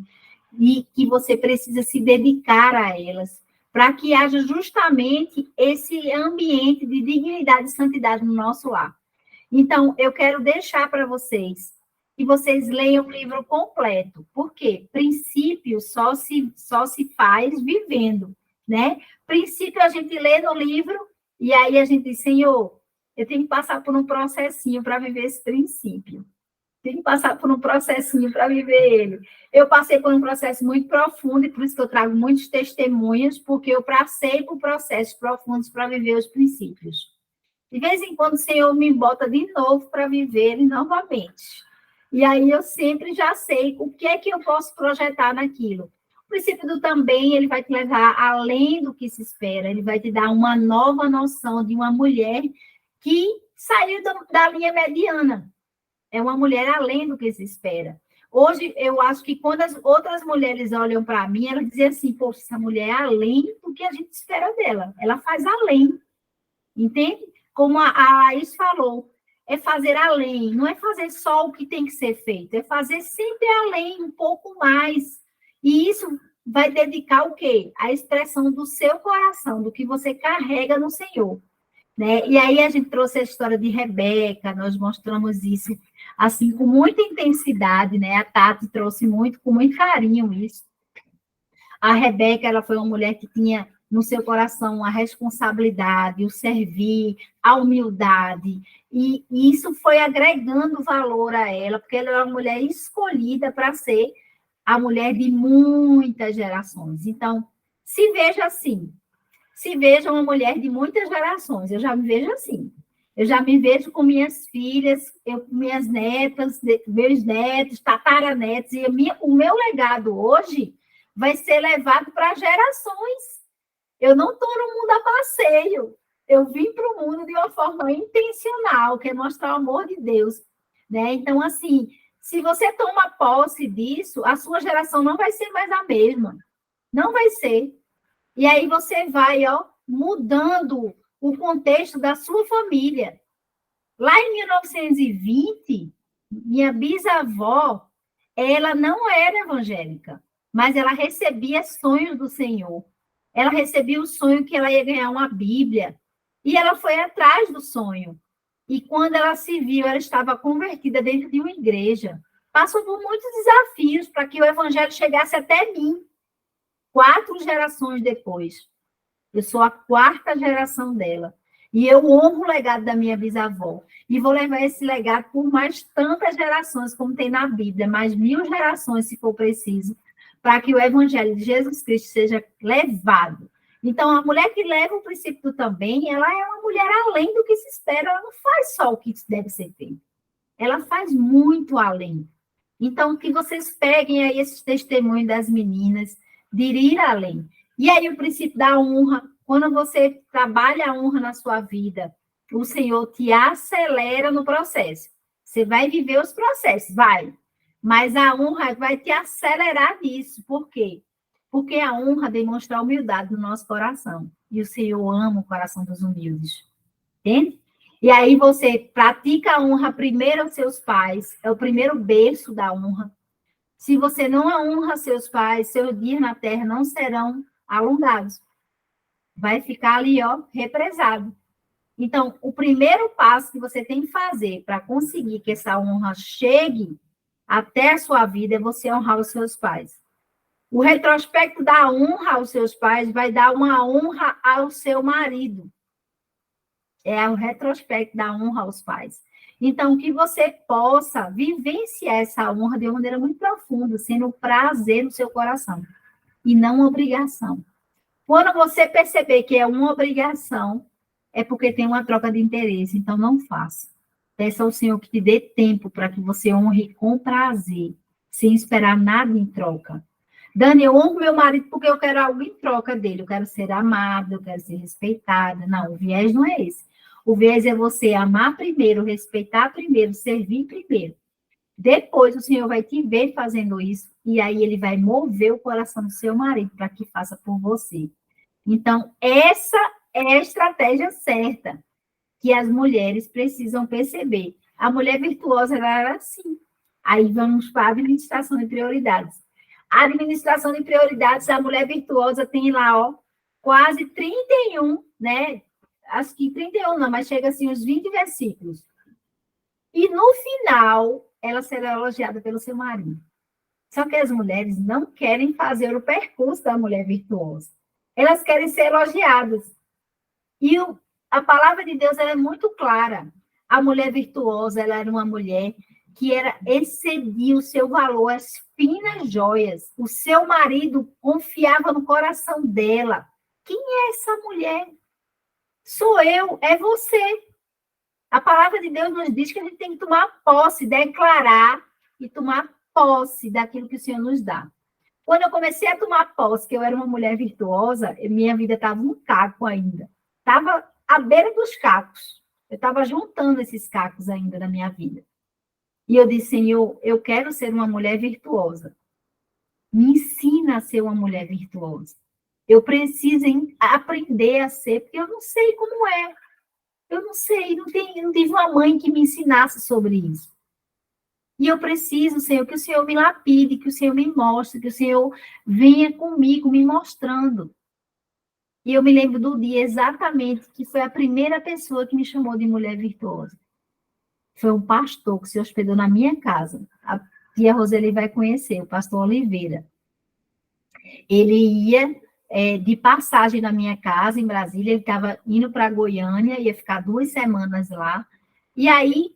e que você precisa se dedicar a elas, para que haja justamente esse ambiente de dignidade e santidade no nosso lar. Então, eu quero deixar para vocês que vocês leiam o livro completo. Por quê? Princípio só se faz vivendo, né? Princípio a gente lê no livro e aí a gente diz, Senhor, eu tenho que passar por um processinho para viver esse princípio. Tem que passar por um processinho para viver ele. Eu passei por um processo muito profundo, e por isso que eu trago muitos testemunhos, porque eu passei por processos profundos para viver os princípios. De vez em quando o Senhor me bota de novo para viver ele novamente. E aí eu sempre já sei o que é que eu posso projetar naquilo. O princípio do também, ele vai te levar além do que se espera, ele vai te dar uma nova noção de uma mulher que saiu da linha mediana. É uma mulher além do que se espera. Hoje, eu acho que quando as outras mulheres olham para mim, elas dizem assim, poxa, essa mulher é além do que a gente espera dela. Ela faz além, entende? Como a Laís falou, é fazer além. Não é fazer só o que tem que ser feito, é fazer sempre além, um pouco mais. E isso vai dedicar o quê? A expressão do seu coração, do que você carrega no Senhor. Né? E aí a gente trouxe a história de Rebeca, nós mostramos isso assim com muita intensidade, né? A Tati trouxe com muito carinho isso. A Rebeca, ela foi uma mulher que tinha no seu coração a responsabilidade, o servir, a humildade, e isso foi agregando valor a ela, porque ela era uma mulher escolhida para ser a mulher de muitas gerações. Então, se veja assim, se veja uma mulher de muitas gerações. Eu já me vejo assim. Eu já me vejo com minhas filhas, com minhas netas, meus netos, tataranetos. E o meu legado hoje vai ser levado para gerações. Eu não estou no mundo a passeio. Eu vim para o mundo de uma forma intencional, que é mostrar o amor de Deus. Né? Então, assim, se você toma posse disso, a sua geração não vai ser mais a mesma. Não vai ser. E aí você vai, mudando o contexto da sua família. Lá em 1920, minha bisavó, ela não era evangélica, mas ela recebia sonhos do Senhor. Ela recebia o sonho que ela ia ganhar uma Bíblia. E ela foi atrás do sonho. E quando ela se viu, ela estava convertida dentro de uma igreja. Passou por muitos desafios para que o evangelho chegasse até mim. 4 gerações depois. Eu sou a 4ª geração dela. E eu honro o legado da minha bisavó. E vou levar esse legado por mais tantas gerações, como tem na Bíblia, mais 1000 gerações, se for preciso, para que o evangelho de Jesus Cristo seja levado. Então, a mulher que leva o princípio também, ela é uma mulher além do que se espera, ela não faz só o que deve ser feito. Ela faz muito além. Então, que vocês peguem aí esses testemunhos das meninas, de ir além. E aí o princípio da honra, quando você trabalha a honra na sua vida, o Senhor te acelera no processo. Você vai viver os processos, vai. Mas a honra vai te acelerar nisso. Por quê? Porque a honra demonstra a humildade no nosso coração. E o Senhor ama o coração dos humildes. Entende? E aí você pratica a honra primeiro aos seus pais, é o primeiro berço da honra. Se você não honra seus pais, seus dias na terra não serão alongados. Vai ficar ali, ó, represado. Então, o primeiro passo que você tem que fazer para conseguir que essa honra chegue até a sua vida é você honrar os seus pais. O retrospecto da honra aos seus pais vai dar uma honra ao seu marido. É o retrospecto da honra aos pais. Então, que você possa vivenciar essa honra de uma maneira muito profunda, sendo um prazer no seu coração, e não uma obrigação. Quando você perceber que é uma obrigação, é porque tem uma troca de interesse, então não faça. Peça ao Senhor que te dê tempo para que você honre com prazer, sem esperar nada em troca. Dani, eu honro meu marido porque eu quero algo em troca dele, eu quero ser amada, eu quero ser respeitada. Não, o viés não é esse. O viés é você amar primeiro, respeitar primeiro, servir primeiro. Depois o Senhor vai te ver fazendo isso, e aí ele vai mover o coração do seu marido para que faça por você. Então, essa é a estratégia certa que as mulheres precisam perceber. A mulher virtuosa, ela era assim. Aí vamos para a administração de prioridades. A administração de prioridades, a mulher virtuosa tem lá, ó, quase 31, né? Acho que 31 não, mas chega assim uns 20 versículos. E no final, ela será elogiada pelo seu marido. Só que as mulheres não querem fazer o percurso da mulher virtuosa. Elas querem ser elogiadas. E a palavra de Deus ela é muito clara. A mulher virtuosa, ela era uma mulher que excedia o seu valor às finas joias. O seu marido confiava no coração dela. Quem é essa mulher? Sou eu, é você. A palavra de Deus nos diz que a gente tem que tomar posse, declarar e tomar posse daquilo que o Senhor nos dá. Quando eu comecei a tomar posse, que eu era uma mulher virtuosa, minha vida estava um caco ainda. Estava à beira dos cacos. Eu estava juntando esses cacos ainda na minha vida. E eu disse, Senhor, eu quero ser uma mulher virtuosa. Me ensina a ser uma mulher virtuosa. Eu preciso aprender a ser, porque eu não sei como é. Eu não sei, não tive uma mãe que me ensinasse sobre isso. E eu preciso, Senhor, que o Senhor me lapide, que o Senhor me mostre, que o Senhor venha comigo, me mostrando. E eu me lembro do dia exatamente que foi a primeira pessoa que me chamou de mulher virtuosa. Foi um pastor que se hospedou na minha casa. A tia Roseli vai conhecer, o pastor Oliveira. Ele ia de passagem na minha casa, em Brasília, ele estava indo para Goiânia, ia ficar 2 semanas lá. E aí,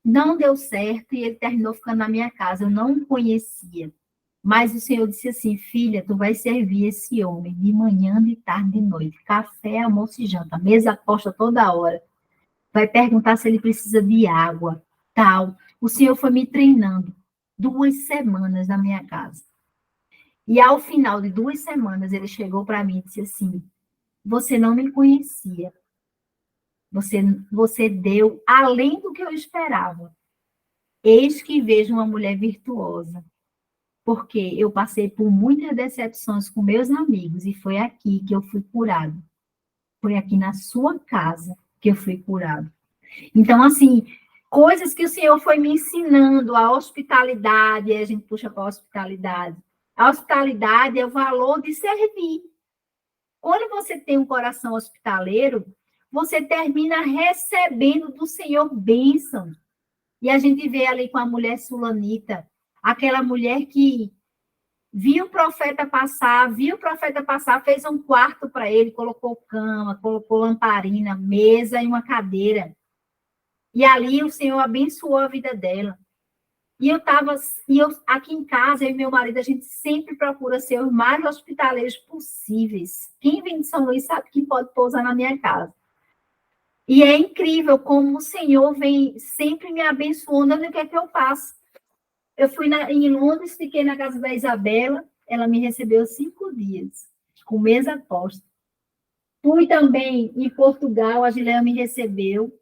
não deu certo e ele terminou ficando na minha casa. Eu não o conhecia. Mas o Senhor disse assim, filha, tu vai servir esse homem de manhã, de tarde, de noite. Café, almoço e janta. Mesa posta toda hora. Vai perguntar se ele precisa de água, tal. O Senhor foi me treinando 2 semanas na minha casa. E ao final de 2 semanas, ele chegou para mim e disse assim, você não me conhecia. Você deu além do que eu esperava. Eis que vejo uma mulher virtuosa. Porque eu passei por muitas decepções com meus amigos e foi aqui que eu fui curado. Foi aqui na sua casa que eu fui curado. Então, assim, coisas que o Senhor foi me ensinando, a hospitalidade, a gente puxa para a hospitalidade. A hospitalidade é o valor de servir. Quando você tem um coração hospitaleiro, você termina recebendo do Senhor bênção. E a gente vê ali com a mulher sulamita, aquela mulher que viu o profeta passar, fez um quarto para ele, colocou cama, colocou lamparina, mesa e uma cadeira. E ali o Senhor abençoou a vida dela. E eu aqui em casa, eu e meu marido, a gente sempre procura ser os mais hospitaleiros possíveis. Quem vem de São Luís sabe que pode pousar na minha casa. E é incrível como o Senhor vem sempre me abençoando no que é que eu faço. Eu fui em Londres, fiquei na casa da Isabela, ela me recebeu 5 dias, com mesa posta. Fui também em Portugal, a Gileia me recebeu.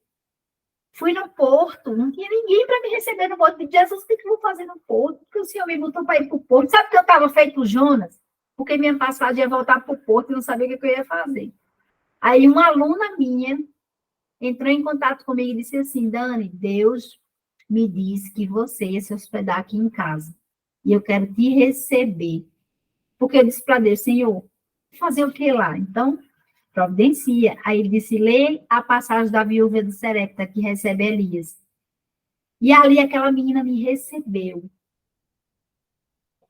Fui no Porto, não tinha ninguém para me receber no Porto. Jesus, o que eu vou fazer no Porto? Porque o Senhor me botou para ir para o Porto. Sabe que eu estava feito o Jonas? Porque minha passagem ia voltar para o Porto e não sabia o que eu ia fazer. Aí uma aluna minha entrou em contato comigo e disse assim, Dani, Deus me disse que você ia se hospedar aqui em casa. E eu quero te receber. Porque eu disse para Deus, Senhor, fazer o que lá? Então, providencia. Aí ele disse, lê a passagem da viúva de Serepta, que recebe Elias. E ali aquela menina me recebeu.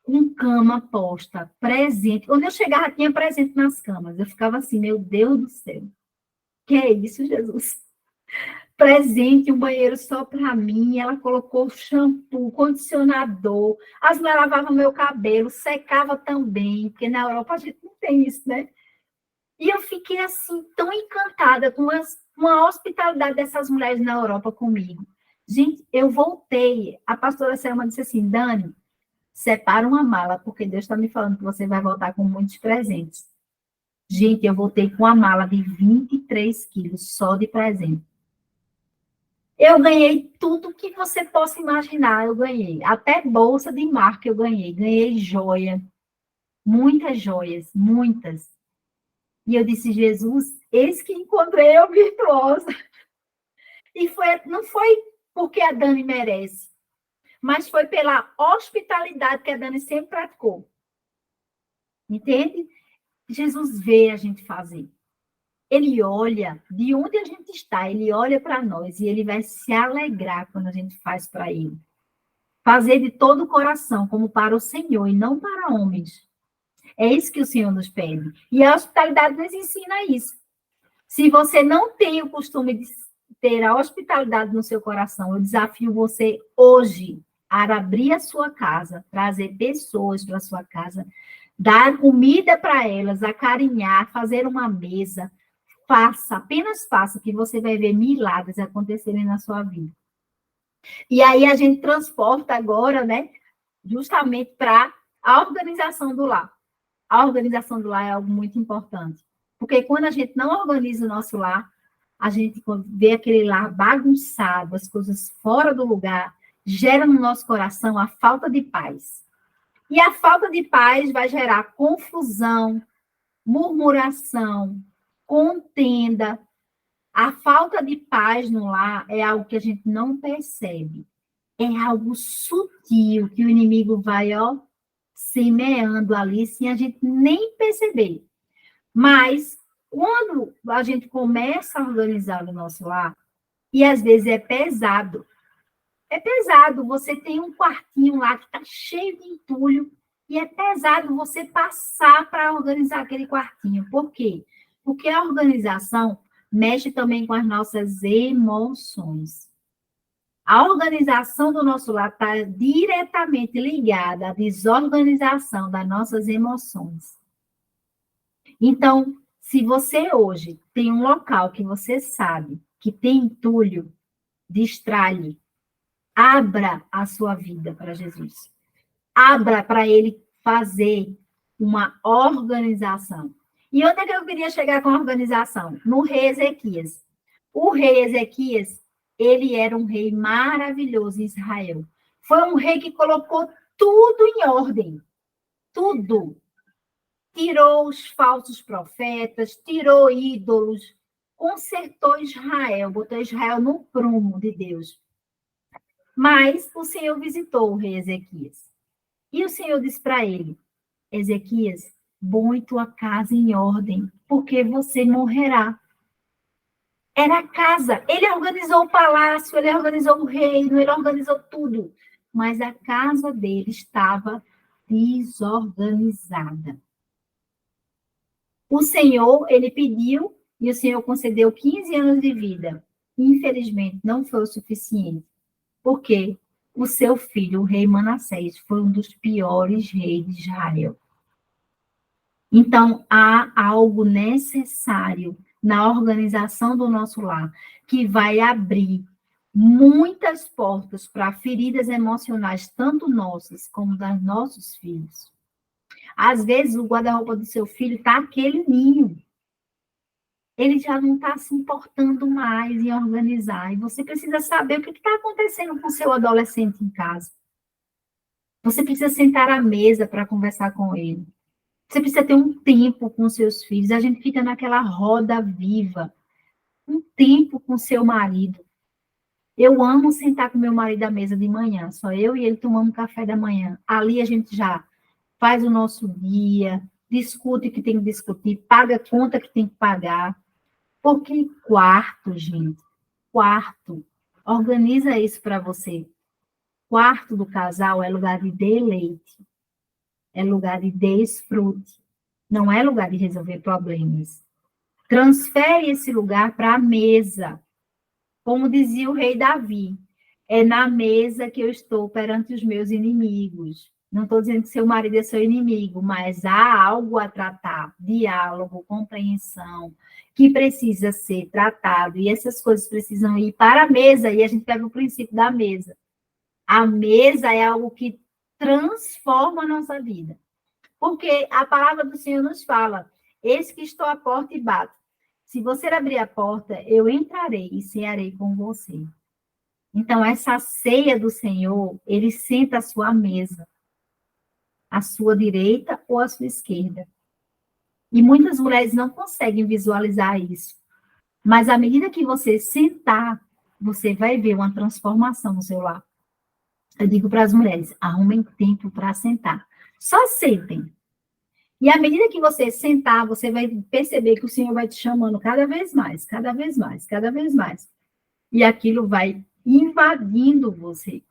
Com cama posta, presente. Quando eu chegava, tinha presente nas camas. Eu ficava assim, meu Deus do céu. Que é isso, Jesus? Presente, um banheiro só para mim. Ela colocou shampoo, condicionador. As mulheres lavavam meu cabelo, secava também, porque na Europa a gente não tem isso, né? E eu fiquei assim, tão encantada com a hospitalidade dessas mulheres na Europa comigo. Gente, eu voltei. A pastora Selma disse assim, Dani, separa uma mala, porque Deus está me falando que você vai voltar com muitos presentes. Gente, eu voltei com uma mala de 23 quilos só de presente. Eu ganhei tudo que você possa imaginar, eu ganhei. Até bolsa de marca eu ganhei. Ganhei joia. Muitas joias, muitas. E eu disse, Jesus, eis que encontrei eu virtuosa. E não foi porque a Dani merece, mas foi pela hospitalidade que a Dani sempre praticou. Entende? Jesus vê a gente fazer. Ele olha de onde a gente está, ele olha para nós e ele vai se alegrar quando a gente faz para ele. Fazer de todo o coração, como para o Senhor e não para homens. É isso que o Senhor nos pede. E a hospitalidade nos ensina isso. Se você não tem o costume de ter a hospitalidade no seu coração, eu desafio você hoje a abrir a sua casa, trazer pessoas para a sua casa, dar comida para elas, acarinhar, fazer uma mesa. Faça, apenas faça, que você vai ver milagres acontecerem na sua vida. E aí a gente transporta agora, né, justamente para a organização do lar. A organização do lar é algo muito importante. Porque quando a gente não organiza o nosso lar, a gente vê aquele lar bagunçado, as coisas fora do lugar, gera no nosso coração a falta de paz. E a falta de paz vai gerar confusão, murmuração, contenda. A falta de paz no lar é algo que a gente não percebe. É algo sutil que o inimigo vai, semeando ali sem a gente nem perceber. Mas, quando a gente começa a organizar o nosso lar, e às vezes é pesado, você tem um quartinho lá que está cheio de entulho, e é pesado você passar para organizar aquele quartinho. Por quê? Porque a organização mexe também com as nossas emoções. A organização do nosso lar está diretamente ligada à desorganização das nossas emoções. Então, se você hoje tem um local que você sabe que tem entulho, distrai-lhe. Abra a sua vida para Jesus. Abra para ele fazer uma organização. E onde é que eu queria chegar com a organização? No rei Ezequias. O rei Ezequias, ele era um rei maravilhoso em Israel. Foi um rei que colocou tudo em ordem. Tudo. Tirou os falsos profetas, tirou ídolos, consertou Israel, botou Israel no prumo de Deus. Mas o Senhor visitou o rei Ezequias. E o Senhor disse para ele, Ezequias, põe tua casa em ordem, porque você morrerá. Era a casa. Ele organizou o palácio, ele organizou o reino, ele organizou tudo. Mas a casa dele estava desorganizada. O Senhor, ele pediu, e o Senhor concedeu 15 anos de vida. Infelizmente, não foi o suficiente. Porque o seu filho, o rei Manassés, foi um dos piores reis de Israel. Então, há algo necessário na organização do nosso lar, que vai abrir muitas portas para feridas emocionais, tanto nossas como das nossos filhos. Às vezes, o guarda-roupa do seu filho está aquele ninho. Ele já não está se importando mais em organizar. E você precisa saber o que está acontecendo com o seu adolescente em casa. Você precisa sentar à mesa para conversar com ele. Você precisa ter um tempo com seus filhos. A gente fica naquela roda viva. Um tempo com seu marido. Eu amo sentar com meu marido à mesa de manhã. Só eu e ele tomamos café da manhã. Ali a gente já faz o nosso dia, discute o que tem que discutir, paga a conta que tem que pagar. Porque quarto, gente, quarto, organiza isso para você. Quarto do casal é lugar de deleite, é lugar de desfrute, não é lugar de resolver problemas. Transfere esse lugar para a mesa. Como dizia o rei Davi, é na mesa que eu estou perante os meus inimigos. Não estou dizendo que seu marido é seu inimigo, mas há algo a tratar, diálogo, compreensão, que precisa ser tratado, e essas coisas precisam ir para a mesa, e a gente pega o princípio da mesa. A mesa é algo que transforma a nossa vida. Porque a palavra do Senhor nos fala, eis que estou à porta e bato. Se você abrir a porta, eu entrarei e cearei com você. Então, essa ceia do Senhor, ele senta à sua mesa, à sua direita ou à sua esquerda. E muitas mulheres não conseguem visualizar isso. Mas à medida que você sentar, você vai ver uma transformação no seu lar. Eu digo para as mulheres, arrumem tempo para sentar. Só sentem. E à medida que você sentar, você vai perceber que o Senhor vai te chamando cada vez mais, cada vez mais, cada vez mais. E aquilo vai invadindo você.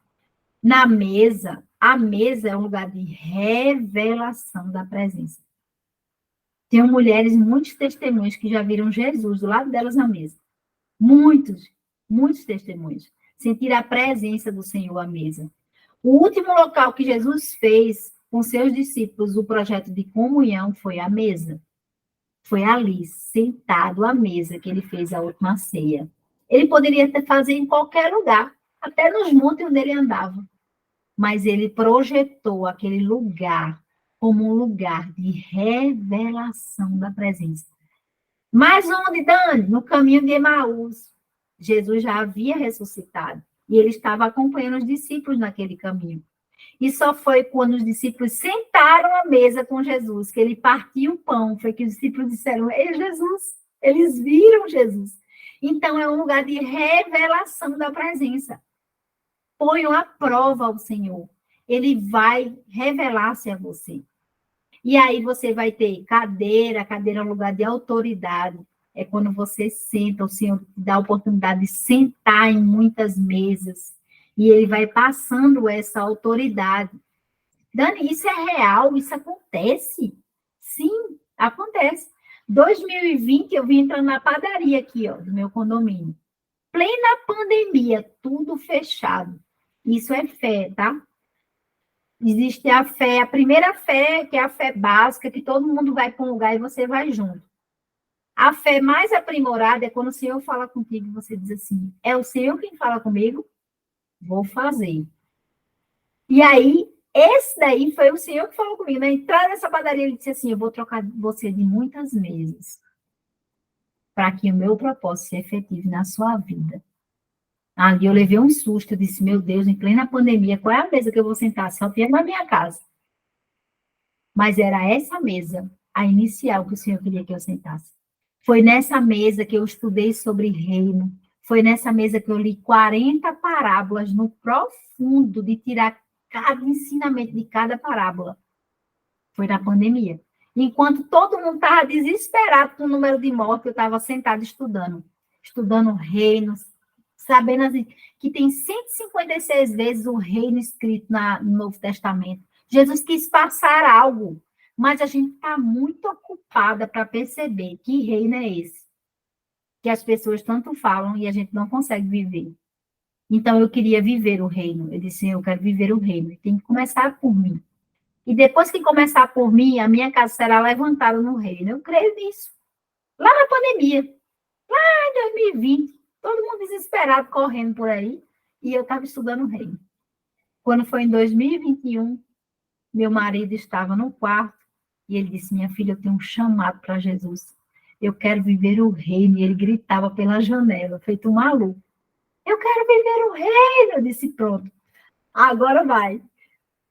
Na mesa, a mesa é um lugar de revelação da presença. Tem mulheres, muitos testemunhos que já viram Jesus do lado delas na mesa. Muitos, muitos testemunhos. Sentir a presença do Senhor à mesa. O último local que Jesus fez com seus discípulos o projeto de comunhão foi a mesa. Foi ali, sentado à mesa, que ele fez a última ceia. Ele poderia fazer em qualquer lugar, até nos montes onde ele andava. Mas ele projetou aquele lugar como um lugar de revelação da presença. Mas onde, Dani? No caminho de Emaús. Jesus já havia ressuscitado. E ele estava acompanhando os discípulos naquele caminho. E só foi quando os discípulos sentaram à mesa com Jesus, que ele partiu o pão, foi que os discípulos disseram, é Jesus. Eles viram Jesus. Então, é um lugar de revelação da presença. Ponham à prova ao Senhor. Ele vai revelar-se a você. E aí você vai ter cadeira é um lugar de autoridade. É quando você senta, o Senhor te dá a oportunidade de sentar em muitas mesas. E ele vai passando essa autoridade. Dani, isso é real? Isso acontece? Sim, acontece. 2020, eu vim entrando na padaria aqui, ó, do meu condomínio. Plena pandemia, tudo fechado. Isso é fé, tá? Existe a fé, a primeira fé, que é a fé básica, que todo mundo vai para um lugar e você vai junto. A fé mais aprimorada é quando o Senhor fala contigo e você diz assim, é o Senhor quem fala comigo? Vou fazer. E aí, esse daí foi o Senhor que falou comigo. Na entrada dessa padaria, ele disse assim, eu vou trocar você de muitas mesas para que o meu propósito se efetive na sua vida. Ali eu levei um susto, eu disse, meu Deus, em plena pandemia, qual é a mesa que eu vou sentar? Só tinha na minha casa. Mas era essa mesa, a inicial, que o Senhor queria que eu sentasse. Foi nessa mesa que eu estudei sobre reino. Foi nessa mesa que eu li 40 parábolas no profundo de tirar cada ensinamento de cada parábola. Foi na pandemia. Enquanto todo mundo estava desesperado com o número de mortes, eu estava sentada estudando reinos, sabendo assim, que tem 156 vezes o reino escrito no Novo Testamento. Jesus quis passar algo, mas a gente está muito ocupada para perceber que reino é esse, que as pessoas tanto falam e a gente não consegue viver. Então, eu queria viver o reino. Eu disse, eu quero viver o reino. Tem que começar por mim. E depois que começar por mim, a minha casa será levantada no reino. Eu creio nisso. Lá na pandemia, lá em 2020, todo mundo desesperado, correndo por aí, e eu estava estudando o reino. Quando foi em 2021, meu marido estava no quarto, e ele disse, minha filha, eu tenho um chamado para Jesus. Eu quero viver o reino. E ele gritava pela janela, feito um maluco. Eu quero viver o reino. Eu disse, pronto, agora vai.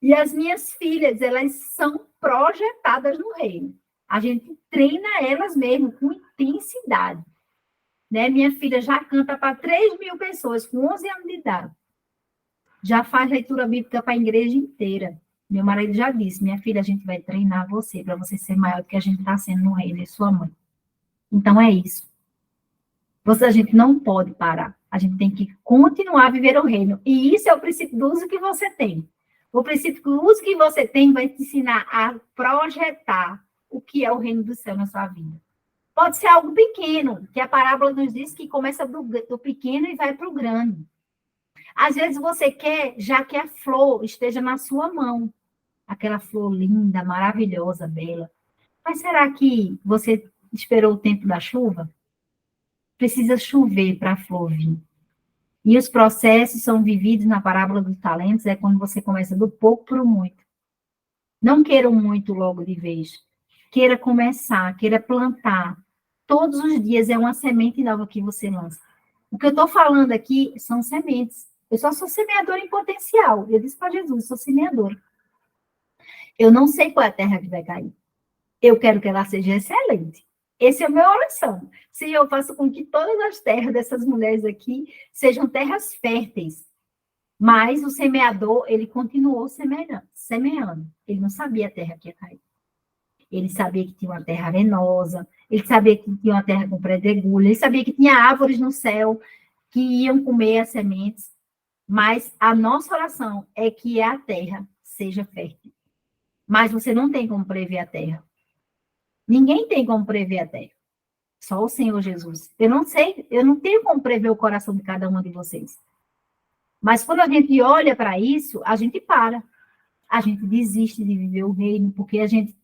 E as minhas filhas, elas são projetadas no reino. A gente treina elas mesmo com intensidade. Né? Minha filha já canta para 3.000 pessoas com 11 anos de idade. Já faz leitura bíblica para a igreja inteira. Meu marido já disse, minha filha, a gente vai treinar você para você ser maior do que a gente está sendo no reino de sua mãe. Então é isso. A gente não pode parar. A gente tem que continuar a viver o reino. E isso é o princípio do uso que você tem. O princípio do uso que você tem vai te ensinar a projetar o que é o reino do céu na sua vida. Pode ser algo pequeno, que a parábola nos diz que começa do pequeno e vai para o grande. Às vezes você quer, já que a flor esteja na sua mão, aquela flor linda, maravilhosa, bela. Mas será que você esperou o tempo da chuva? Precisa chover para a flor vir. E os processos são vividos na parábola dos talentos, é quando você começa do pouco para o muito. Não queira o muito logo de vez. Queira começar, queira plantar. Todos os dias é uma semente nova que você lança. O que eu estou falando aqui são sementes. Eu só sou semeadora em potencial. Eu disse para Jesus, sou semeadora. Eu não sei qual é a terra que vai cair. Eu quero que ela seja excelente. Essa é a minha oração. Senhor, eu faço com que todas as terras dessas mulheres aqui sejam terras férteis. Mas o semeador, ele continuou semeando. Ele não sabia a terra que ia cair. Ele sabia que tinha uma terra arenosa, ele sabia que tinha uma terra com pedregulho, ele sabia que tinha árvores no céu que iam comer as sementes. Mas a nossa oração é que a terra seja fértil. Mas você não tem como prever a terra. Ninguém tem como prever a terra. Só o Senhor Jesus. Eu não sei, eu não tenho como prever o coração de cada uma de vocês. Mas quando a gente olha para isso, a gente para. A gente desiste de viver o reino, porque a gente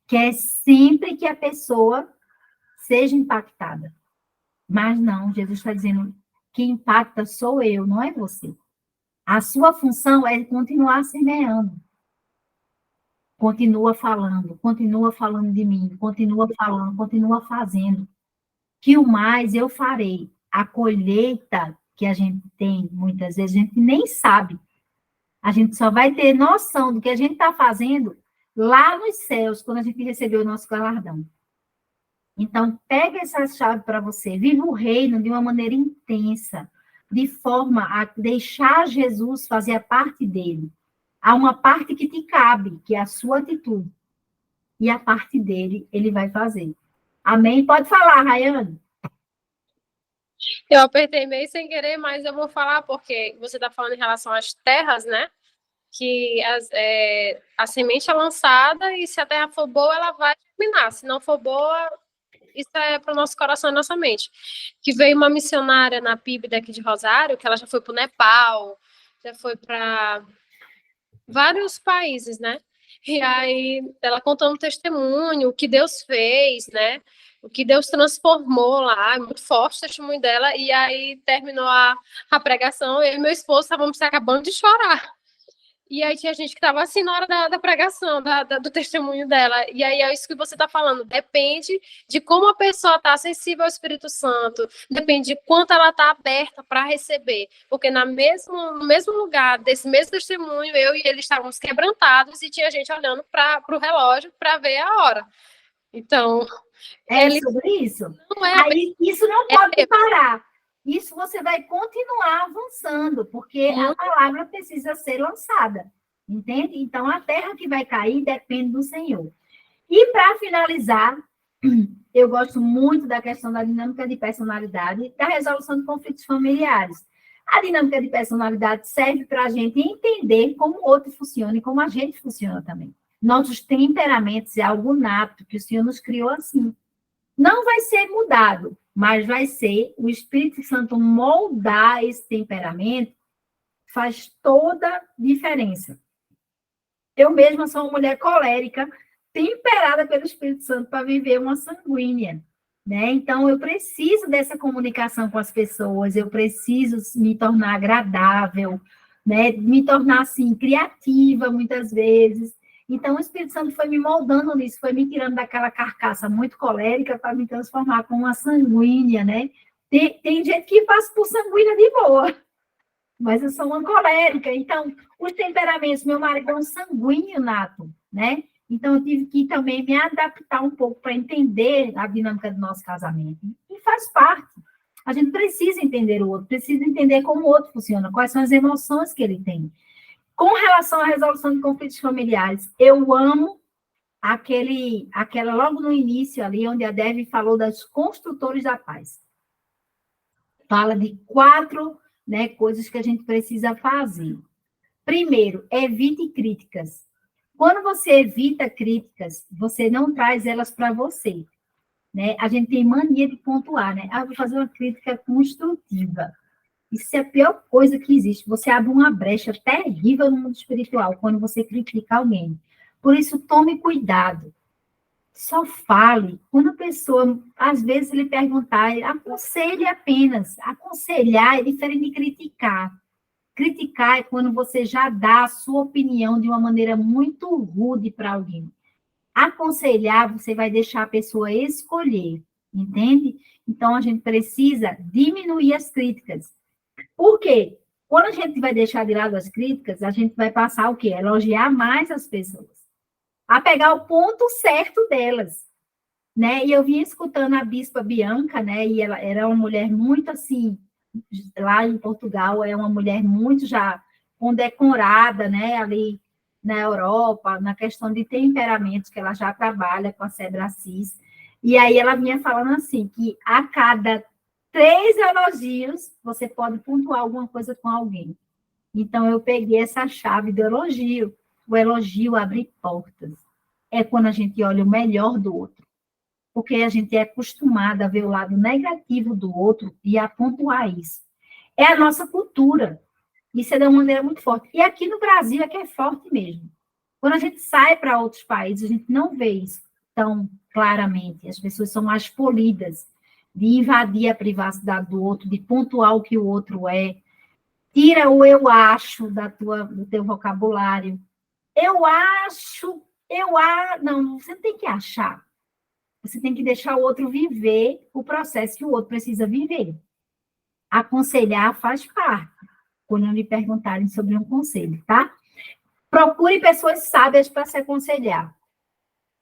quer sempre que a pessoa seja impactada. Mas não, Jesus está dizendo que impacta sou eu, não é você. A sua função é continuar semeando. Continua falando de mim, continua falando, continua fazendo. Que o mais eu farei. A colheita que a gente tem, muitas vezes, a gente nem sabe. A gente só vai ter noção do que a gente está fazendo lá nos céus, quando a gente receber o nosso galardão. Então, pega essa chave para você. Viva o reino de uma maneira intensa, de forma a deixar Jesus fazer a parte dele. Há uma parte que te cabe, que é a sua atitude. E a parte dele, ele vai fazer. Amém? Pode falar, Rayane. Eu apertei meio sem querer, mas eu vou falar porque você está falando em relação às terras, né? Que a semente é lançada e se a terra for boa, ela vai germinar. Se não for boa, isso é para o nosso coração e nossa mente. Que veio uma missionária na PIB daqui de Rosário, que ela já foi para o Nepal, já foi para vários países, né? E aí ela contando um testemunho, o que Deus fez, né? O que Deus transformou lá, é muito forte o testemunho dela. E aí terminou a pregação, eu e meu esposo estávamos acabando de chorar. E aí tinha gente que estava assim na hora da pregação, do testemunho dela. E aí é isso que você está falando. Depende de como a pessoa está sensível ao Espírito Santo. Depende de quanto ela está aberta para receber. Porque no mesmo lugar, desse mesmo testemunho, eu e ele estávamos quebrantados e tinha gente olhando para o relógio para ver a hora. Então... sobre isso. Não é aí, isso não pode parar. Isso você vai continuar avançando, porque a palavra precisa ser lançada, entende? Então, a terra que vai cair depende do Senhor. E, para finalizar, eu gosto muito da questão da dinâmica de personalidade, da resolução de conflitos familiares. A dinâmica de personalidade serve para a gente entender como o outro funciona e como a gente funciona também. Nossos temperamentos é algo nato, que o Senhor nos criou assim. Não vai ser mudado, mas vai ser o Espírito Santo moldar esse temperamento, faz toda diferença. Eu mesma sou uma mulher colérica, temperada pelo Espírito Santo para viver uma sanguínea, né? Então, eu preciso dessa comunicação com as pessoas, eu preciso me tornar agradável, né? Me tornar, assim, criativa, muitas vezes. Então, o Espírito Santo foi me moldando nisso, foi me tirando daquela carcaça muito colérica para me transformar com uma sanguínea, né? Tem gente que passa por sanguínea de boa, mas eu sou uma colérica. Então, os temperamentos, meu marido é um sanguíneo nato, né? Então, eu tive que também me adaptar um pouco para entender a dinâmica do nosso casamento. E faz parte. A gente precisa entender o outro, precisa entender como o outro funciona, quais são as emoções que ele tem. Com relação à resolução de conflitos familiares, eu amo aquela logo no início ali, onde a Debbie falou das construtores da paz. Fala de 4, né, coisas que a gente precisa fazer. Primeiro, evite críticas. Quando você evita críticas, você não traz elas para você, né? A gente tem mania de pontuar, né? Ah, vou fazer uma crítica construtiva. Isso é a pior coisa que existe. Você abre uma brecha terrível no mundo espiritual quando você critica alguém. Por isso, tome cuidado. Só fale. Quando a pessoa, às vezes, lhe perguntar, aconselhe apenas. Aconselhar é diferente de criticar. Criticar é quando você já dá a sua opinião de uma maneira muito rude para alguém. Aconselhar, você vai deixar a pessoa escolher, entende? Então, a gente precisa diminuir as críticas. Por quê? Quando a gente vai deixar de lado as críticas, a gente vai passar o quê? Elogiar mais as pessoas. A pegar o ponto certo delas, né? E eu vinha escutando a bispa Bianca, né? E ela era uma mulher muito assim, lá em Portugal, é uma mulher muito já condecorada, né? Ali na Europa, na questão de temperamentos, que ela já trabalha com a Cebracis. E aí ela vinha falando assim, que a cada 3 elogios, você pode pontuar alguma coisa com alguém. Então, eu peguei essa chave do elogio. O elogio abre portas. É quando a gente olha o melhor do outro. Porque a gente é acostumado a ver o lado negativo do outro e a pontuar isso. É a nossa cultura. Isso é de uma maneira muito forte. E aqui no Brasil é que é forte mesmo. Quando a gente sai para outros países, a gente não vê isso tão claramente. As pessoas são mais polidas de invadir a privacidade do outro, de pontuar o que o outro é. Tira o eu acho do teu vocabulário. Eu acho, não, você não tem que achar. Você tem que deixar o outro viver o processo que o outro precisa viver. Aconselhar faz parte, quando me perguntarem sobre um conselho, tá? Procure pessoas sábias para se aconselhar.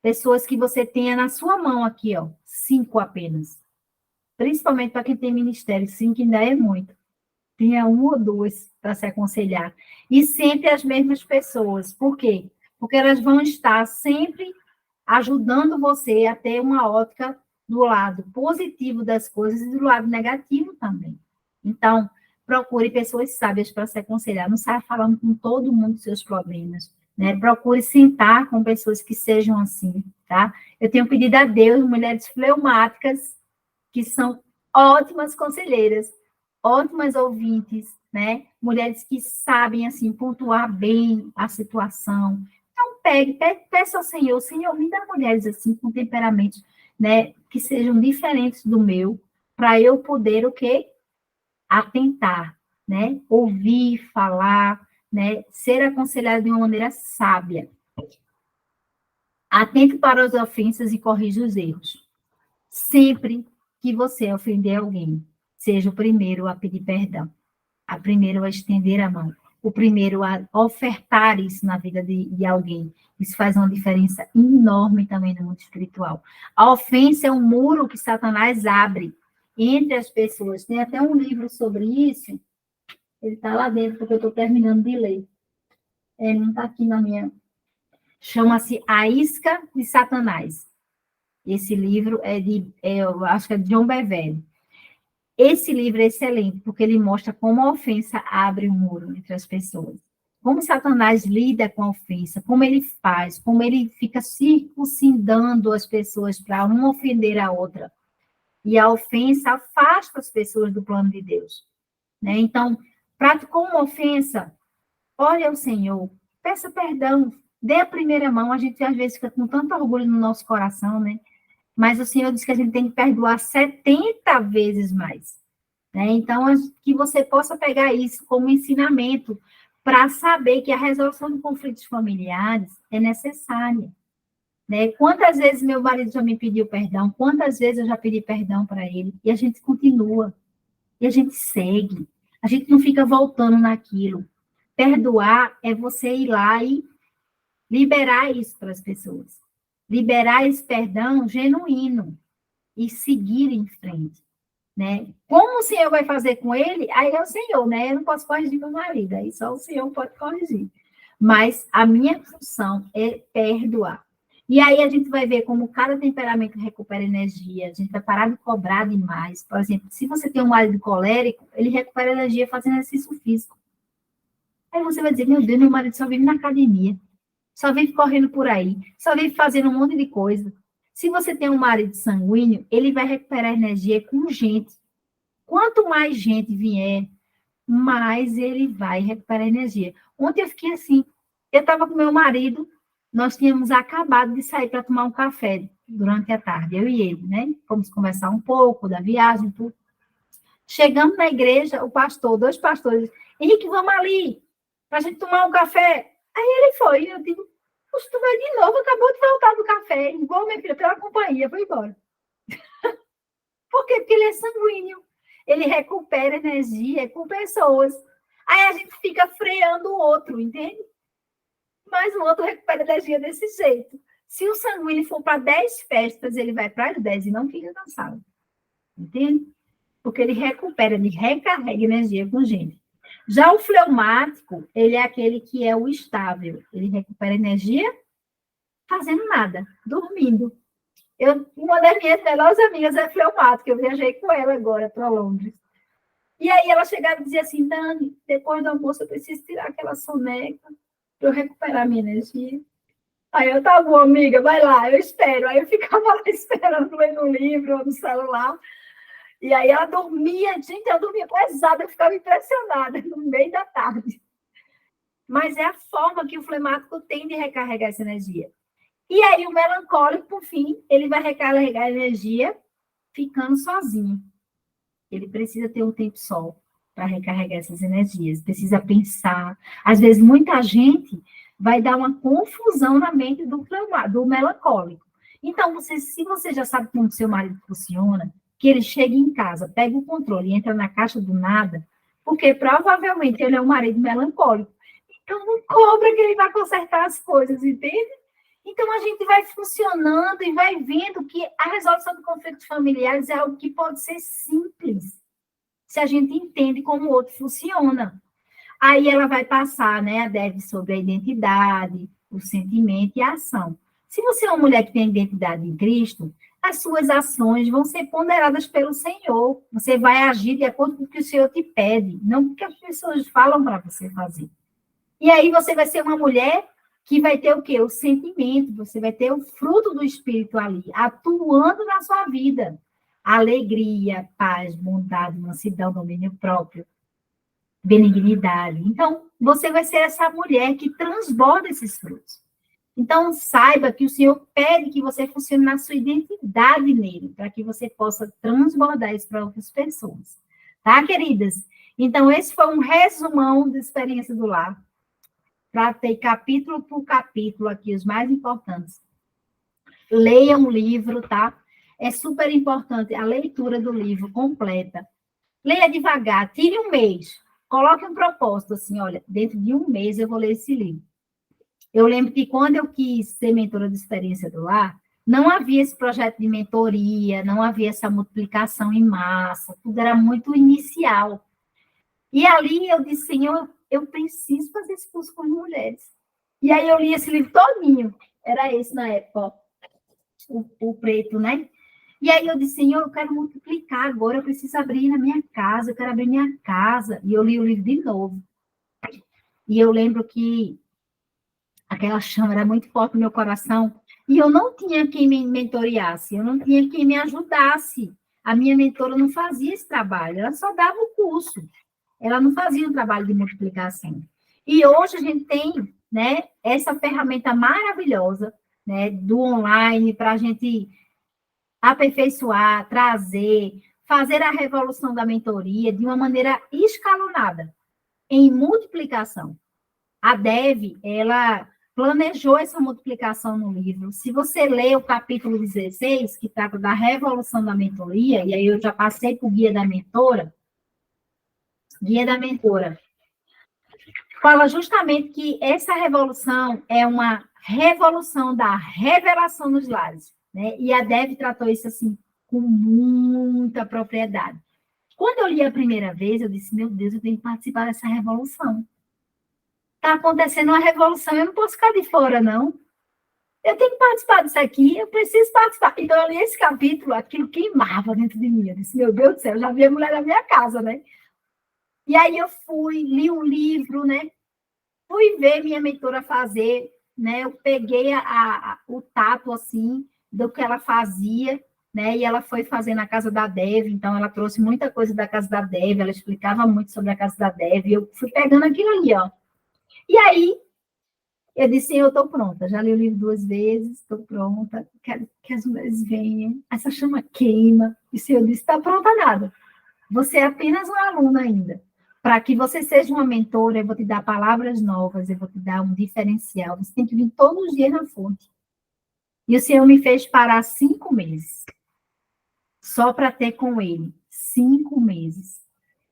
Pessoas que você tenha na sua mão aqui, ó, 5 apenas. Principalmente para quem tem ministério, 5 ainda é muito. Tenha 1 ou 2 para se aconselhar. E sempre as mesmas pessoas. Por quê? Porque elas vão estar sempre ajudando você a ter uma ótica do lado positivo das coisas e do lado negativo também. Então, procure pessoas sábias para se aconselhar. Não saia falando com todo mundo dos seus problemas, né? Procure sentar com pessoas que sejam assim, tá? Eu tenho pedido a Deus, mulheres fleumáticas, que são ótimas conselheiras, ótimas ouvintes, né? Mulheres que sabem, assim, pontuar bem a situação. Então, peça ao Senhor, Senhor, me dá mulheres, assim, com temperamentos, né, que sejam diferentes do meu, para eu poder, o quê? Atentar, né? Ouvir, falar, né? Ser aconselhado de uma maneira sábia. Atente para as ofensas e corrija os erros. Sempre que você ofender alguém, seja o primeiro a pedir perdão, a primeiro a estender a mão, o primeiro a ofertar isso na vida de alguém. Isso faz uma diferença enorme também no mundo espiritual. A ofensa é um muro que Satanás abre entre as pessoas. Tem até um livro sobre isso, ele está lá dentro, porque eu estou terminando de ler. Não está aqui na minha... Chama-se A Isca de Satanás. Esse livro eu acho que é de John Bevere. Esse livro é excelente, porque ele mostra como a ofensa abre um muro entre as pessoas. Como Satanás lida com a ofensa, como ele faz, como ele fica circuncindando as pessoas para uma ofender a outra. E a ofensa afasta as pessoas do plano de Deus, né? Então, praticou uma ofensa, ore ao Senhor, peça perdão, dê a primeira mão. A gente às vezes fica com tanto orgulho no nosso coração, né? Mas o Senhor diz que a gente tem que perdoar 70 vezes mais, né? Então, que você possa pegar isso como ensinamento para saber que a resolução de conflitos familiares é necessária, né? Quantas vezes meu marido já me pediu perdão, quantas vezes eu já pedi perdão para ele, e a gente continua, e a gente segue, a gente não fica voltando naquilo. Perdoar é você ir lá e liberar isso para as pessoas. Liberar esse perdão genuíno e seguir em frente, né? Como o Senhor vai fazer com ele? Aí é o Senhor, né? Eu não posso corrigir meu marido, aí só o Senhor pode corrigir. Mas a minha função é perdoar. E aí a gente vai ver como cada temperamento recupera energia, a gente vai parar de cobrar demais. Por exemplo, se você tem um marido colérico, ele recupera energia fazendo exercício físico. Aí você vai dizer, meu Deus, meu marido só vive na academia, só vive correndo por aí, só vive fazendo um monte de coisa. Se você tem um marido sanguíneo, ele vai recuperar energia com gente. Quanto mais gente vier, mais ele vai recuperar energia. Ontem eu fiquei assim, eu estava com meu marido, nós tínhamos acabado de sair para tomar um café durante a tarde, eu e ele, né? Fomos conversar um pouco da viagem, tudo. Chegamos na igreja, o pastor, 2 pastores, Henrique, vamos ali, para a gente tomar um café. Aí ele foi, eu digo, poxa, tu vai de novo, acabou de voltar do café, igual minha filha, pela companhia, foi embora. Por quê? Porque ele é sanguíneo, ele recupera energia com pessoas. Aí a gente fica freando o outro, entende? Mas o outro recupera energia desse jeito. Se o sanguíneo for para 10 festas, ele vai para as 10 e não fica cansado. Entende? Porque ele recupera, ele recarrega energia com gente. Já o fleumático, ele é aquele que é o estável. Ele recupera energia fazendo nada, dormindo. Uma das minhas melhores amigas é fleumática, eu viajei com ela agora para Londres. E aí ela chegava e dizia assim, Dani, depois do almoço eu preciso tirar aquela soneca para eu recuperar minha energia. Aí eu, tá bom, amiga, vai lá, eu espero. Aí eu ficava lá esperando, lendo um livro ou no celular. E aí ela dormia, gente, eu dormia pesada, eu ficava impressionada no meio da tarde. Mas é a forma que o flemático tem de recarregar essa energia. E aí o melancólico, por fim, ele vai recarregar a energia ficando sozinho. Ele precisa ter um tempo só para recarregar essas energias, precisa pensar. Às vezes, muita gente vai dar uma confusão na mente do melancólico. Então, se você já sabe como seu marido funciona, que ele chega em casa, pega o controle e entra na caixa do nada, porque provavelmente ele é um marido melancólico. Então, não cobra que ele vai consertar as coisas, entende? Então, a gente vai funcionando e vai vendo que a resolução de conflitos familiares é algo que pode ser simples, se a gente entende como o outro funciona. Aí ela vai passar, né, a Dev sobre a identidade, o sentimento e a ação. Se você é uma mulher que tem identidade em Cristo, as suas ações vão ser ponderadas pelo Senhor. Você vai agir de acordo com o que o Senhor te pede, não com o que as pessoas falam para você fazer. E aí você vai ser uma mulher que vai ter o quê? O sentimento, você vai ter o fruto do Espírito ali, atuando na sua vida. Alegria, paz, bondade, mansidão, domínio próprio, benignidade. Então, você vai ser essa mulher que transborda esses frutos. Então, saiba que o Senhor pede que você funcione na sua identidade nele, para que você possa transbordar isso para outras pessoas. Tá, queridas? Então, esse foi um resumão da experiência do lar. Para ter capítulo por capítulo aqui, os mais importantes. Leia um livro, tá? É super importante a leitura do livro completa. Leia devagar, tire um mês. Coloque um propósito, assim, olha, dentro de um mês eu vou ler esse livro. Eu lembro que quando eu quis ser mentora de experiência do lar, não havia esse projeto de mentoria, não havia essa multiplicação em massa, tudo era muito inicial. E ali eu disse, Senhor, eu preciso fazer esse curso com as mulheres. E aí eu li esse livro todinho. Era esse na época, ó, o preto, né? E aí eu disse, Senhor, eu quero multiplicar agora, eu preciso abrir na minha casa, eu quero abrir minha casa. E eu li o livro de novo. E eu lembro que aquela chama era muito forte no meu coração. E eu não tinha quem me mentoreasse, eu não tinha quem me ajudasse. A minha mentora não fazia esse trabalho, ela só dava o curso. Ela não fazia um trabalho de multiplicação. E hoje a gente tem, né, essa ferramenta maravilhosa, né, do online para a gente aperfeiçoar, trazer, fazer a revolução da mentoria de uma maneira escalonada, em multiplicação. A Dev, ela planejou essa multiplicação no livro. Se você ler o capítulo 16, que trata da revolução da mentoria, e aí eu já passei para o Guia da Mentora, fala justamente que essa revolução é uma revolução da revelação nos lares, né? E a Dev tratou isso assim com muita propriedade. Quando eu li a primeira vez, eu disse, meu Deus, eu tenho que participar dessa revolução. Está acontecendo uma revolução, eu não posso ficar de fora, não. Eu tenho que participar disso aqui, eu preciso participar. Então, eu li esse capítulo, aquilo queimava dentro de mim. Eu disse, meu Deus do céu, eu já vi a mulher da minha casa, né? E aí eu fui, li um livro, né? Fui ver minha mentora fazer, né? Eu peguei o tato, assim, do que ela fazia, né? E ela foi fazer na casa da Dev, então ela trouxe muita coisa da casa da Dev, ela explicava muito sobre a casa da Dev, e eu fui pegando aquilo ali, ó. E aí, eu disse, eu estou pronta, já li o livro 2 vezes, estou pronta, quero que as mulheres venham, essa chama queima. E o Senhor disse, está pronta nada, você é apenas uma aluna ainda. Para que você seja uma mentora, eu vou te dar palavras novas, eu vou te dar um diferencial, você tem que vir todos os dias na fonte. E o Senhor me fez parar 5 meses, só para ter com ele, 5 meses.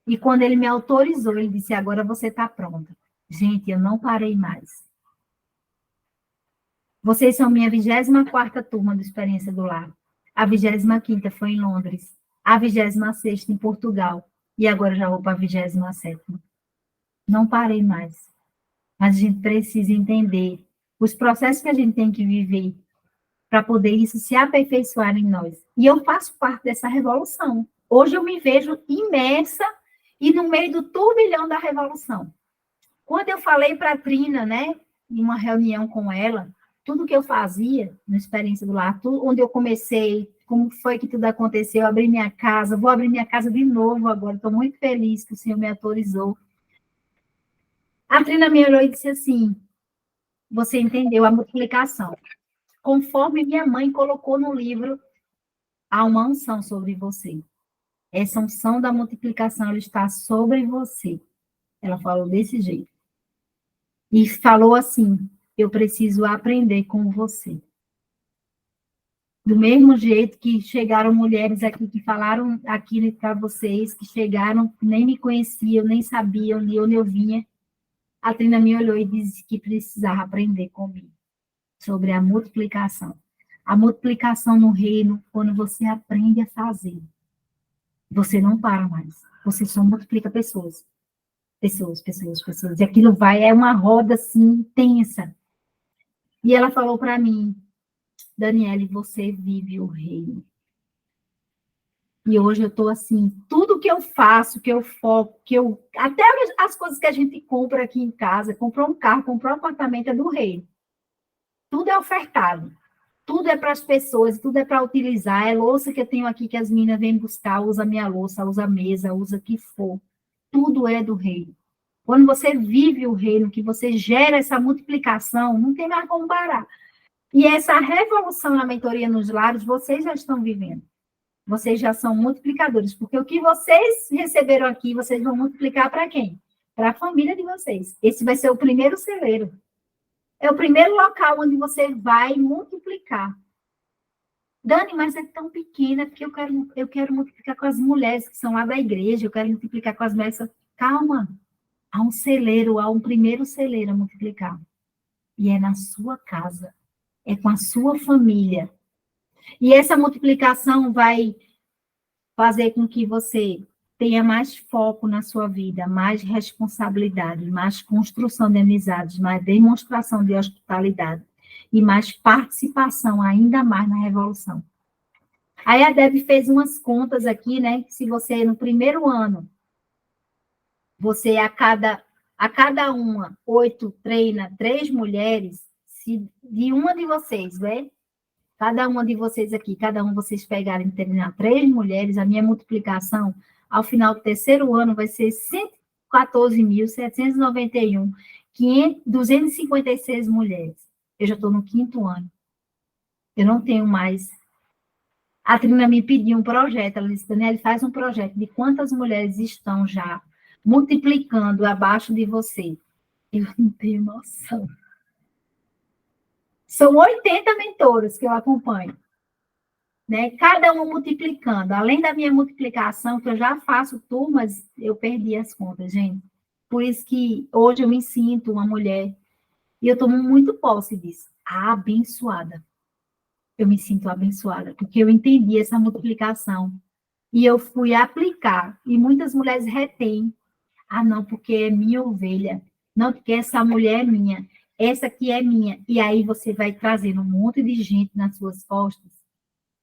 E quando ele me autorizou, ele disse, agora você está pronta. Gente, eu não parei mais. Vocês são minha 24ª turma do Experiência do Lar. A 25ª foi em Londres. A 26ª em Portugal. E agora já vou para a 27ª. Não parei mais. Mas a gente precisa entender os processos que a gente tem que viver para poder isso se aperfeiçoar em nós. E eu faço parte dessa revolução. Hoje eu me vejo imersa e no meio do turbilhão da revolução. Quando eu falei para a Trina, né, em uma reunião com ela, tudo que eu fazia na Experiência do Lar, onde eu comecei, como foi que tudo aconteceu, eu abri minha casa, vou abrir minha casa de novo agora, estou muito feliz que o Senhor me autorizou. A Trina me olhou e disse assim, você entendeu a multiplicação. Conforme minha mãe colocou no livro, há uma unção sobre você. Essa unção da multiplicação, ela está sobre você. Ela falou desse jeito. E falou assim, eu preciso aprender com você. Do mesmo jeito que chegaram mulheres aqui que falaram aquilo para vocês, que chegaram, nem me conheciam, nem sabiam de onde eu vinha, a Trina me olhou e disse que precisava aprender comigo sobre a multiplicação. A multiplicação no reino, quando você aprende a fazer, você não para mais. Você só multiplica pessoas. Pessoas. E aquilo é uma roda assim intensa. E ela falou para mim, Daniele, você vive o reino. E hoje eu estou assim, tudo que eu faço, que eu foco, até as coisas que a gente compra aqui em casa, comprou um carro, comprou um apartamento, é do reino. Tudo é ofertado. Tudo é para as pessoas, tudo é para utilizar. É louça que eu tenho aqui que as meninas vêm buscar, usa minha louça, usa a mesa, usa o que for. Tudo é do reino. Quando você vive o reino, que você gera essa multiplicação, não tem mais como parar. E essa revolução na mentoria nos lares, vocês já estão vivendo. Vocês já são multiplicadores, porque o que vocês receberam aqui, vocês vão multiplicar para quem? Para a família de vocês. Esse vai ser o primeiro celeiro. É o primeiro local onde você vai multiplicar. Dani, mas é tão pequena, porque eu quero multiplicar com as mulheres que são lá da igreja, eu quero multiplicar com as mulheres. Calma, há um celeiro, há um primeiro celeiro a multiplicar. E é na sua casa, é com a sua família. E essa multiplicação vai fazer com que você tenha mais foco na sua vida, mais responsabilidade, mais construção de amizades, mais demonstração de hospitalidade e mais participação ainda mais na revolução. Aí a Deb fez umas contas aqui, né? Se você, no primeiro ano, você a cada uma, 8 treina 3 mulheres, se de uma de vocês, né? Cada uma de vocês aqui, cada um vocês pegarem e treinar 3 mulheres, a minha multiplicação, ao final do terceiro ano, vai ser 114.791, 256 mulheres. Eu já estou no 5º ano. Eu não tenho mais. A Trina me pediu um projeto, ela disse, Daniela, faz um projeto de quantas mulheres estão já multiplicando abaixo de você. Eu não tenho noção. São 80 mentoras que eu acompanho, né? Cada uma multiplicando. Além da minha multiplicação, que eu já faço turmas, eu perdi as contas, gente. Por isso que hoje eu me sinto uma mulher, e eu tomo muito posse disso, abençoada. Eu me sinto abençoada, porque eu entendi essa multiplicação, e eu fui aplicar, e muitas mulheres retêm. Ah, não, porque é minha ovelha. Não, porque essa mulher é minha. Essa aqui é minha. E aí você vai trazendo um monte de gente nas suas costas.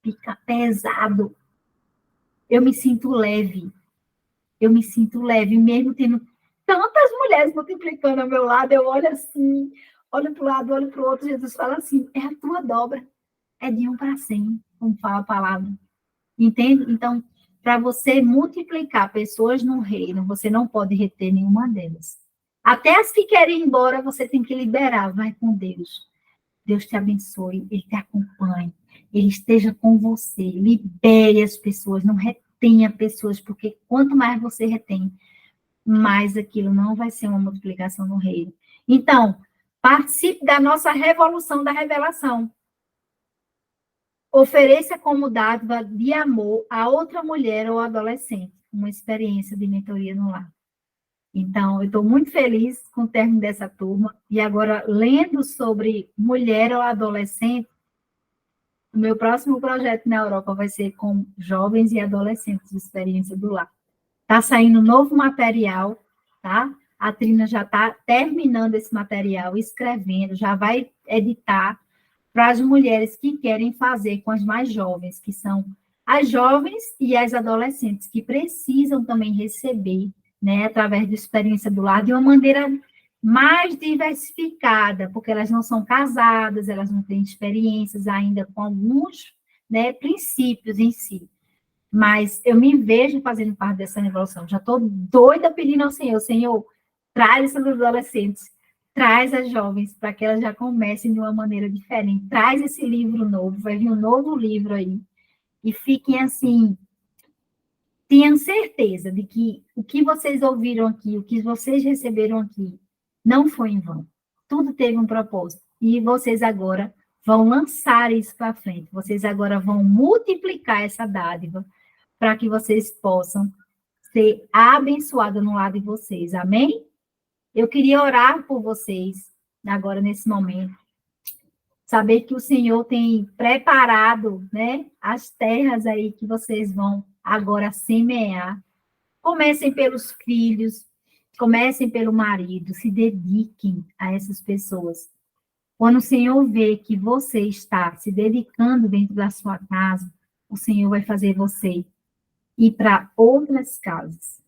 Fica pesado. Eu me sinto leve. Eu me sinto leve, mesmo tendo tantas mulheres multiplicando ao meu lado. Eu olho assim, olho para o lado, olho para o outro. Jesus fala assim: é a tua dobra. É de 1 para 100, como fala a palavra. Entende? Então, para você multiplicar pessoas no reino, você não pode reter nenhuma delas. Até as que querem ir embora, você tem que liberar. Vai com Deus. Deus te abençoe, Ele te acompanhe, Ele esteja com você. Libere as pessoas, não retenha pessoas, porque quanto mais você retém, mais aquilo não vai ser uma multiplicação no reino. Então, participe da nossa revolução da revelação. Ofereça como dádiva de amor a outra mulher ou adolescente uma experiência de mentoria no lar. Então, eu estou muito feliz com o término dessa turma. E agora, lendo sobre mulher ou adolescente, o meu próximo projeto na Europa vai ser com jovens e adolescentes de experiência do lar. Está saindo novo material, tá? A Trina já está terminando esse material, escrevendo, já vai editar para as mulheres que querem fazer com as mais jovens, que são as jovens e as adolescentes, que precisam também receber, né, através da experiência do lar, de uma maneira mais diversificada, porque elas não são casadas, elas não têm experiências ainda com alguns, né, princípios em si. Mas eu me vejo fazendo parte dessa revolução. Já estou doida pedindo ao Senhor: Senhor, traz essas adolescentes, traz as jovens, para que elas já comecem de uma maneira diferente. Traz esse livro novo, vai vir um novo livro aí. E fiquem assim, tenham certeza de que o que vocês ouviram aqui, o que vocês receberam aqui, não foi em vão. Tudo teve um propósito. E vocês agora vão lançar isso para frente. Vocês agora vão multiplicar essa dádiva para que vocês possam ser abençoados no lado de vocês. Amém? Eu queria orar por vocês agora, nesse momento. Saber que o Senhor tem preparado, né, as terras aí que vocês vão agora semear. Comecem pelos filhos, comecem pelo marido, se dediquem a essas pessoas. Quando o Senhor vê que você está se dedicando dentro da sua casa, o Senhor vai fazer você ir para outras casas.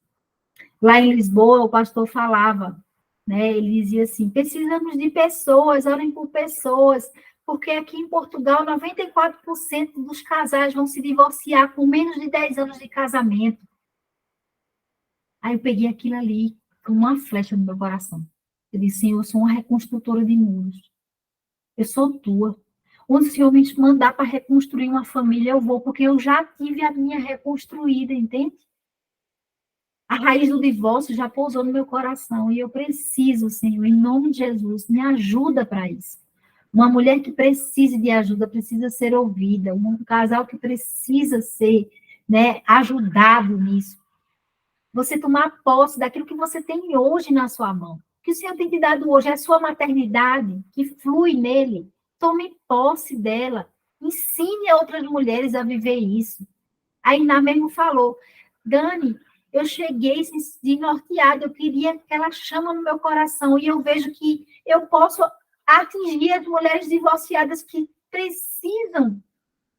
Lá em Lisboa, o pastor falava, né, ele dizia assim: precisamos de pessoas, orem por pessoas, porque aqui em Portugal, 94% dos casais vão se divorciar com menos de 10 anos de casamento. Aí eu peguei aquilo ali com uma flecha no meu coração. Eu disse: Senhor, eu sou uma reconstrutora de muros. Eu sou tua. Onde o Senhor me mandar para reconstruir uma família, eu vou, porque eu já tive a minha reconstruída, entende? A raiz do divórcio já pousou no meu coração, e eu preciso, Senhor, em nome de Jesus, me ajuda para isso. Uma mulher que precise de ajuda, precisa ser ouvida. Um casal que precisa ser, né, ajudado nisso. Você tomar posse daquilo que você tem hoje na sua mão. O que o Senhor tem te dado hoje é a sua maternidade, que flui nele. Tome posse dela. Ensine a outras mulheres a viver isso. A Iná mesmo falou: Dani, eu cheguei desnorteada, eu queria aquela chama no meu coração, e eu vejo que eu posso atingir as mulheres divorciadas que precisam.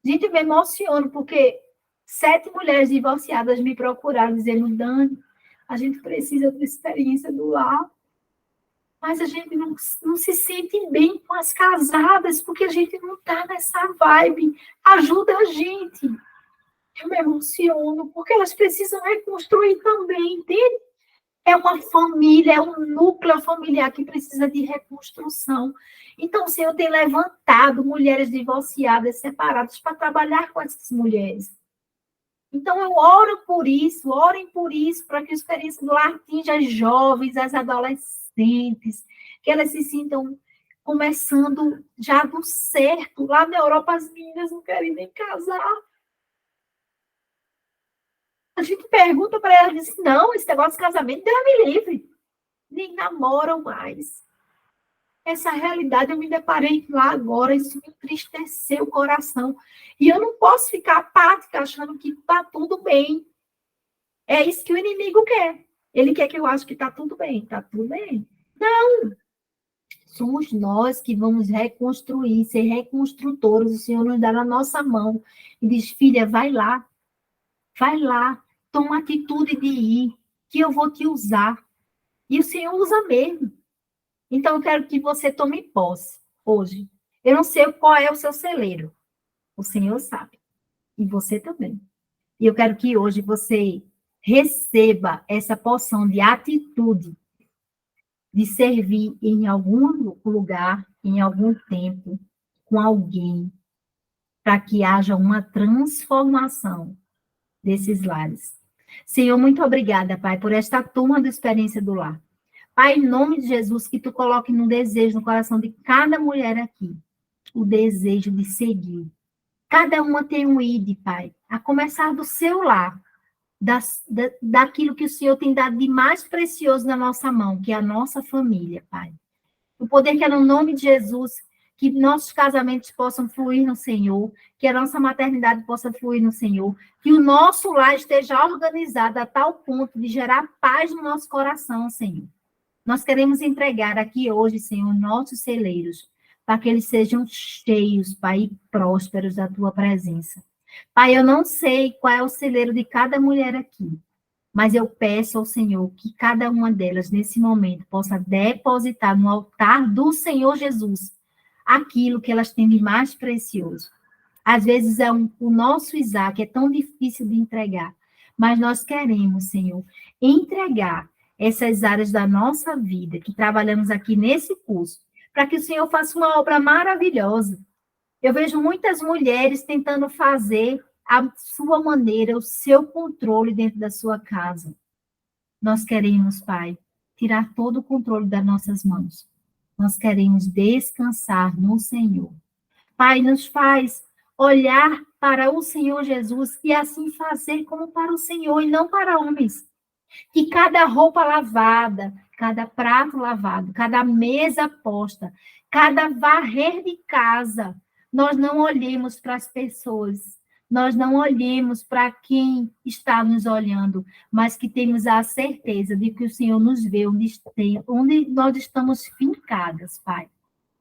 Gente, eu me emociono, porque 7 mulheres divorciadas me procuraram, dizendo: Dani, a gente precisa da experiência do lar, mas a gente não se sente bem com as casadas, porque a gente não está nessa vibe. Ajuda a gente. Eu me emociono, porque elas precisam reconstruir também, entende? É uma família, é um núcleo familiar que precisa de reconstrução. Então, o Senhor tem levantado mulheres divorciadas, separadas, para trabalhar com essas mulheres. Então, eu oro por isso, orem por isso, para que a experiência do lar atinja as jovens, as adolescentes, que elas se sintam começando já do certo. Lá na Europa, as meninas não querem nem casar. A gente pergunta para elas, diz: não, esse negócio de casamento, Deus me livre. nem namoram mais. Essa realidade eu me deparei lá agora, isso me entristeceu o coração. E eu não posso ficar apática achando que está tudo bem. É isso que o inimigo quer. Ele quer que eu ache que está tudo bem. Está tudo bem. Não! Somos nós que vamos reconstruir, ser reconstrutores. O Senhor nos dá na nossa mão e diz, filha, vai lá, toma atitude de ir, que eu vou te usar. E o Senhor usa mesmo. Então, eu quero que você tome posse hoje. Eu não sei qual é o seu celeiro. O Senhor sabe. E você também. E eu quero que hoje você receba essa porção de atitude, de servir em algum lugar, em algum tempo, com alguém, para que haja uma transformação desses lares. Senhor, muito obrigada, Pai, por esta turma do Experiência do Lar. Pai, em nome de Jesus, que tu coloque no desejo, no coração de cada mulher aqui, o desejo de seguir. Cada uma tem um ID, Pai, a começar do seu lar, daquilo que o Senhor tem dado de mais precioso na nossa mão, que é a nossa família, Pai. O poder que é no nome de Jesus, que nossos casamentos possam fluir no Senhor, que a nossa maternidade possa fluir no Senhor, que o nosso lar esteja organizado a tal ponto de gerar paz no nosso coração, Senhor. Nós queremos entregar aqui hoje, Senhor, nossos celeiros, para que eles sejam cheios, Pai, e prósperos da Tua presença. Pai, eu não sei qual é o celeiro de cada mulher aqui, mas eu peço ao Senhor que cada uma delas, nesse momento, possa depositar no altar do Senhor Jesus aquilo que elas têm de mais precioso. Às vezes o nosso Isaac é tão difícil de entregar, mas nós queremos, Senhor, entregar essas áreas da nossa vida que trabalhamos aqui nesse curso, para que o Senhor faça uma obra maravilhosa. Eu vejo muitas mulheres tentando fazer a sua maneira, o seu controle dentro da sua casa. Nós queremos, Pai, tirar todo o controle das nossas mãos. Nós queremos descansar no Senhor. Pai, nos faz olhar para o Senhor Jesus e assim fazer como para o Senhor e não para homens. Que cada roupa lavada, cada prato lavado, cada mesa posta, cada varrer de casa, nós não olhemos para as pessoas, nós não olhemos para quem está nos olhando, mas que temos a certeza de que o Senhor nos vê onde nós estamos fincadas, Pai.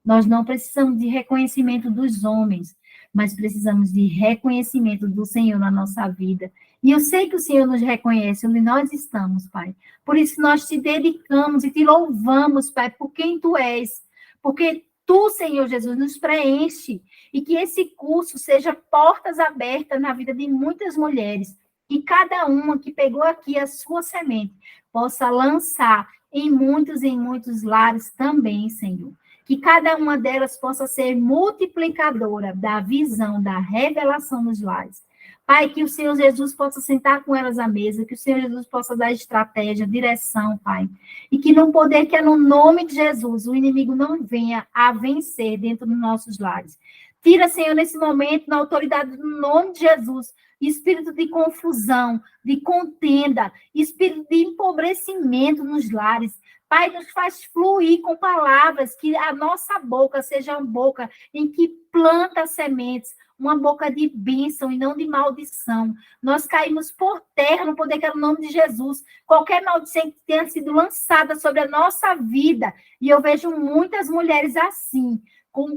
Nós não precisamos de reconhecimento dos homens, mas precisamos de reconhecimento do Senhor na nossa vida. E eu sei que o Senhor nos reconhece onde nós estamos, Pai. Por isso nós te dedicamos e te louvamos, Pai, por quem Tu és. Porque Tu, Senhor Jesus, nos preenche. E que esse curso seja portas abertas na vida de muitas mulheres. Que cada uma que pegou aqui a sua semente possa lançar em muitos lares também, Senhor. Que cada uma delas possa ser multiplicadora da visão, da revelação nos lares. Pai, que o Senhor Jesus possa sentar com elas à mesa, que o Senhor Jesus possa dar estratégia, direção, Pai. E que no poder que é no nome de Jesus, o inimigo não venha a vencer dentro dos nossos lares. Tira, Senhor, nesse momento, na autoridade do nome de Jesus, espírito de confusão, de contenda, espírito de empobrecimento nos lares. Pai, nos faz fluir com palavras, que a nossa boca seja uma boca em que planta sementes, uma boca de bênção e não de maldição. Nós caímos por terra no poder que é o nome de Jesus. Qualquer maldição que tenha sido lançada sobre a nossa vida, e eu vejo muitas mulheres assim,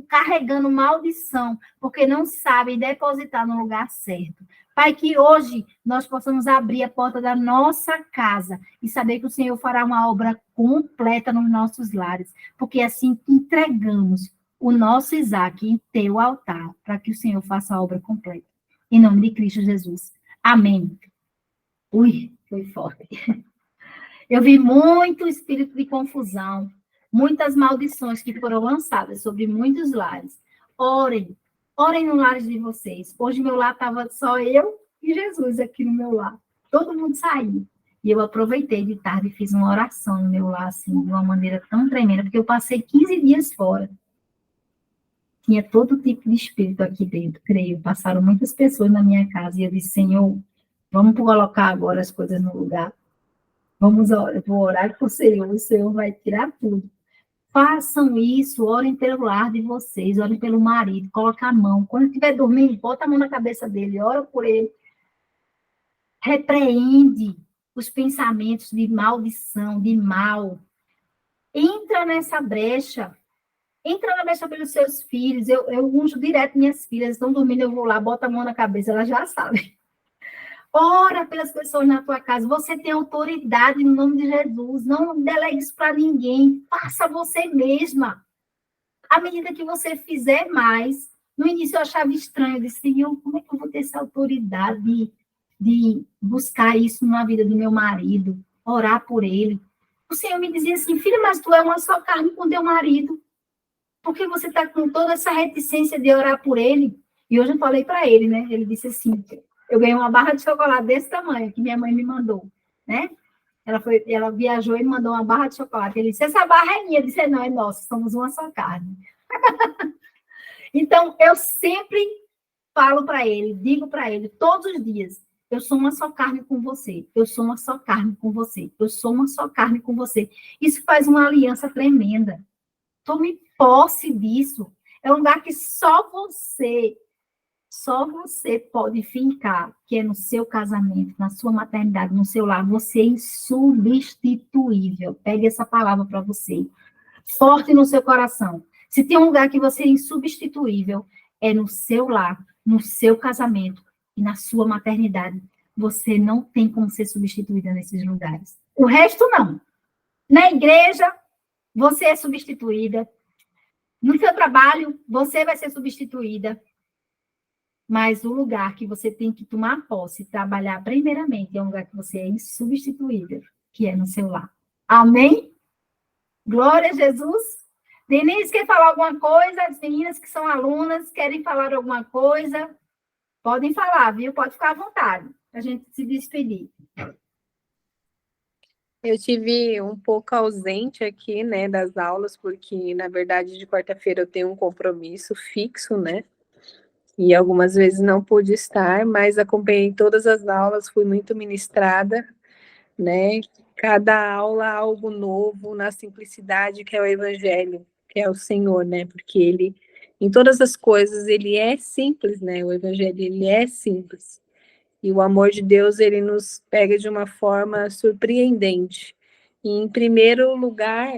carregando maldição, porque não sabem depositar no lugar certo. Pai, que hoje nós possamos abrir a porta da nossa casa e saber que o Senhor fará uma obra completa nos nossos lares, porque assim entregamos o nosso Isaac em teu altar, para que o Senhor faça a obra completa. Em nome de Cristo Jesus. Amém. Ui, foi forte. Eu vi muito espírito de confusão, muitas maldições que foram lançadas sobre muitos lares. Orem no lar de vocês. Hoje meu lar estava só eu e Jesus aqui no meu lar. Todo mundo saiu. E eu aproveitei de tarde e fiz uma oração no meu lar, assim, de uma maneira tão tremenda, porque eu passei 15 dias fora. Tinha todo tipo de espírito aqui dentro, creio. Passaram muitas pessoas na minha casa e eu disse, Senhor, vamos colocar agora as coisas no lugar. Vamos orar, vou orar com o Senhor vai tirar tudo. Façam isso, orem pelo lar de vocês, orem pelo marido, coloca a mão. Quando estiver dormindo, bota a mão na cabeça dele, ora por ele. Repreende os pensamentos de maldição, de mal. Entra nessa brecha. Entra na brecha pelos seus filhos. Eu unjo direto minhas filhas, estão dormindo, eu vou lá, boto a mão na cabeça, elas já sabem. Ora pelas pessoas na tua casa. Você tem autoridade no nome de Jesus. Não delegue isso para ninguém. Faça você mesma. À medida que você fizer mais, no início eu achava estranho. Eu disse, Senhor, como é que eu vou ter essa autoridade de buscar isso na vida do meu marido? Orar por ele. O Senhor me dizia assim, filha, mas tu é uma só carne com teu marido. Por que você está com toda essa reticência de orar por ele? E hoje eu falei para ele, né? Ele disse assim, eu ganhei uma barra de chocolate desse tamanho, que minha mãe me mandou, né? Ela viajou e me mandou uma barra de chocolate. Ele disse, essa barra é minha. Eu disse, não, é nossa, somos uma só carne. Então, eu sempre falo para ele, digo para ele, todos os dias, eu sou uma só carne com você, eu sou uma só carne com você, eu sou uma só carne com você. Isso faz uma aliança tremenda. Tome posse disso. É um lugar que só você pode fincar, que é no seu casamento, na sua maternidade, no seu lar. Você é insubstituível. Pegue essa palavra para você. Forte no seu coração. Se tem um lugar que você é insubstituível, é no seu lar, no seu casamento e na sua maternidade. Você não tem como ser substituída nesses lugares. O resto, não. Na igreja, você é substituída. No seu trabalho, você vai ser substituída. Mas o lugar que você tem que tomar posse, trabalhar primeiramente, é um lugar que você é insubstituível, que é no seu lar. Amém? Glória a Jesus. Denise, quer falar alguma coisa? As meninas que são alunas querem falar alguma coisa? Podem falar, viu? Pode ficar à vontade, para a gente se despedir. Eu tive um pouco ausente aqui, né, das aulas, porque, na verdade, de quarta-feira eu tenho um compromisso fixo, né? E algumas vezes não pude estar, mas acompanhei todas as aulas, fui muito ministrada, né? Cada aula algo novo, na simplicidade que é o Evangelho, que é o Senhor, né? Porque ele, em todas as coisas, ele é simples, né? O Evangelho, ele é simples. E o amor de Deus, ele nos pega de uma forma surpreendente. E, em primeiro lugar,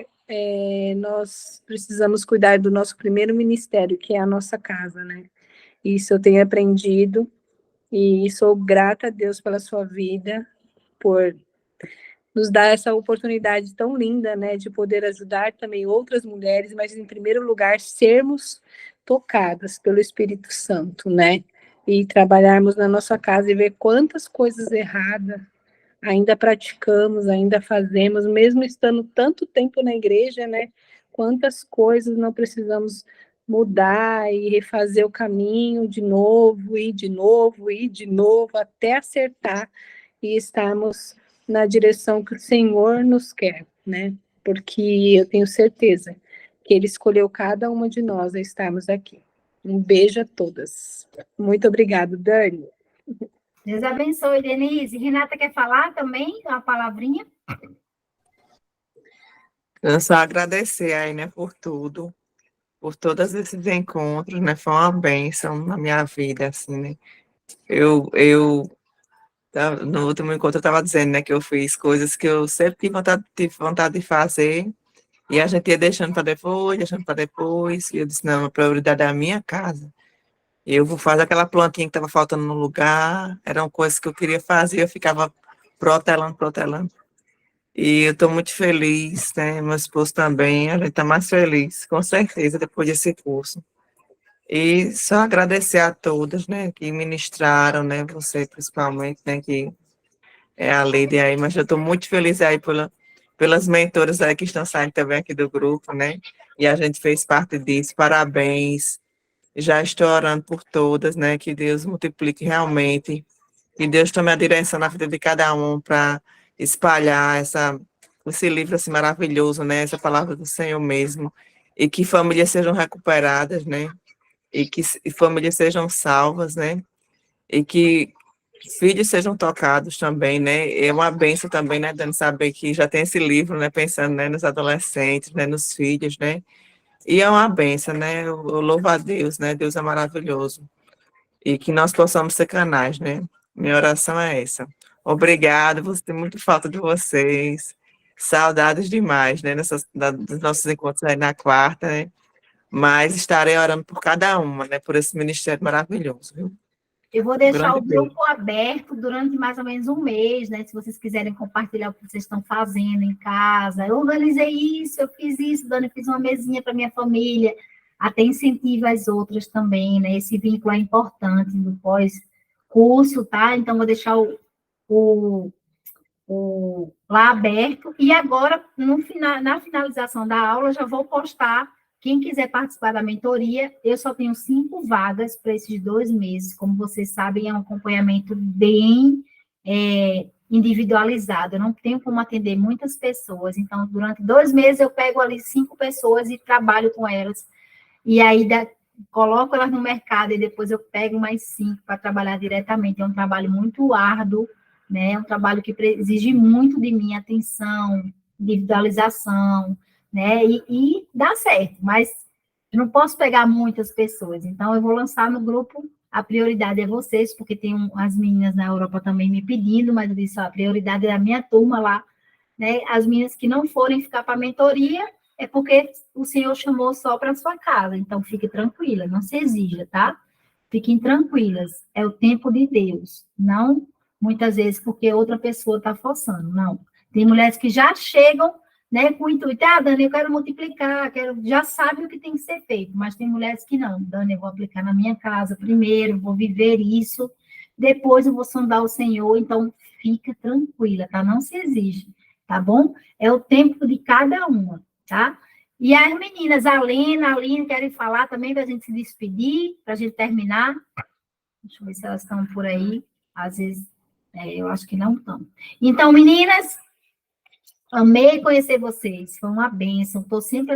nós precisamos cuidar do nosso primeiro ministério, que é a nossa casa, né? Isso eu tenho aprendido e sou grata a Deus pela sua vida, por nos dar essa oportunidade tão linda, né, de poder ajudar também outras mulheres, mas em primeiro lugar sermos tocadas pelo Espírito Santo, né, e trabalharmos na nossa casa e ver quantas coisas erradas ainda praticamos, ainda fazemos, mesmo estando tanto tempo na igreja, né, quantas coisas não precisamos mudar e refazer o caminho de novo, e de novo, e de novo, até acertar e estarmos na direção que o Senhor nos quer, né? Porque eu tenho certeza que Ele escolheu cada uma de nós a estarmos aqui. Um beijo a todas. Muito obrigada, Dani. Deus abençoe, Denise. Renata quer falar também uma palavrinha? Eu só agradecer aí, né, por tudo, por todos esses encontros, né, foi uma bênção na minha vida, assim, né. No último encontro eu estava dizendo, né, que eu fiz coisas que eu sempre tive vontade de fazer, e a gente ia deixando para depois, e eu disse, não, a prioridade é a minha casa. Eu vou fazer aquela plantinha que estava faltando no lugar, eram coisas que eu queria fazer, eu ficava protelando. E eu estou muito feliz, né? Meu esposo também, a gente está mais feliz, com certeza, depois desse curso. E só agradecer a todas, né, que ministraram, né, você principalmente, né, que é a Leide aí, mas eu estou muito feliz aí pelas mentoras aí que estão saindo também aqui do grupo, né, e a gente fez parte disso, parabéns, já estou orando por todas, né, que Deus multiplique realmente, que Deus tome a direção na vida de cada um para espalhar esse livro assim maravilhoso, né, essa palavra do Senhor mesmo, e que famílias sejam recuperadas, né, e que famílias sejam salvas, né, e que filhos sejam tocados também, né? É uma bênção também, né, Dani, saber que já tem esse livro, né, pensando, né, nos adolescentes, né, nos filhos, né? E é uma bênção, né? Eu louvo a Deus, né? Deus é maravilhoso. E que nós possamos ser canais, né? Minha oração é essa. Obrigada, você tem muito falta de vocês. Saudades demais, né? Dos nossos encontros aí na quarta, né? Mas estarei orando por cada uma, né? Por esse ministério maravilhoso, viu? Eu vou Um deixar grande o beijo. grupo aberto durante mais ou menos um mês, né? Se vocês quiserem compartilhar o que vocês estão fazendo em casa. Eu organizei isso, eu fiz isso, Dani, eu fiz uma mesinha para minha família. Até incentiva as outras também, né? Esse vínculo é importante no pós-curso, tá? Então, vou deixar o, lá aberto. E agora, na finalização da aula, já vou postar. Quem quiser participar da mentoria, eu só tenho 5 vagas para esses 2 meses. Como vocês sabem, é um acompanhamento bem individualizado. Eu não tenho como atender muitas pessoas. Então, durante 2 meses, eu pego ali 5 pessoas e trabalho com elas. E aí, coloco elas no mercado e depois eu pego mais 5 para trabalhar diretamente. É um trabalho muito árduo, né? É um trabalho que exige muito de mim, atenção, individualização, né? E dá certo, mas eu não posso pegar muitas pessoas. Então, eu vou lançar no grupo. A prioridade é vocês, porque tem as meninas na Europa também me pedindo, mas eu disse, ó, a prioridade é a minha turma lá, né? As meninas que não forem ficar para a mentoria, é porque o Senhor chamou só para sua casa. Então, fique tranquila, não se exija, tá? Fiquem tranquilas, é o tempo de Deus, não muitas vezes porque outra pessoa está forçando, não. Tem mulheres que já chegam, né, com o intuito, Dani, eu quero multiplicar, já sabe o que tem que ser feito, mas tem mulheres que não, Dani, eu vou aplicar na minha casa primeiro, vou viver isso, depois eu vou sondar o Senhor, então fica tranquila, tá? Não se exige, tá bom? É o tempo de cada uma, tá? E as meninas, a Lena, a Aline, querem falar também para a gente se despedir, para a gente terminar. Deixa eu ver se elas estão por aí. Às vezes, eu acho que não estão. Então, meninas, amei conhecer vocês. Foi uma bênção. Estou sempre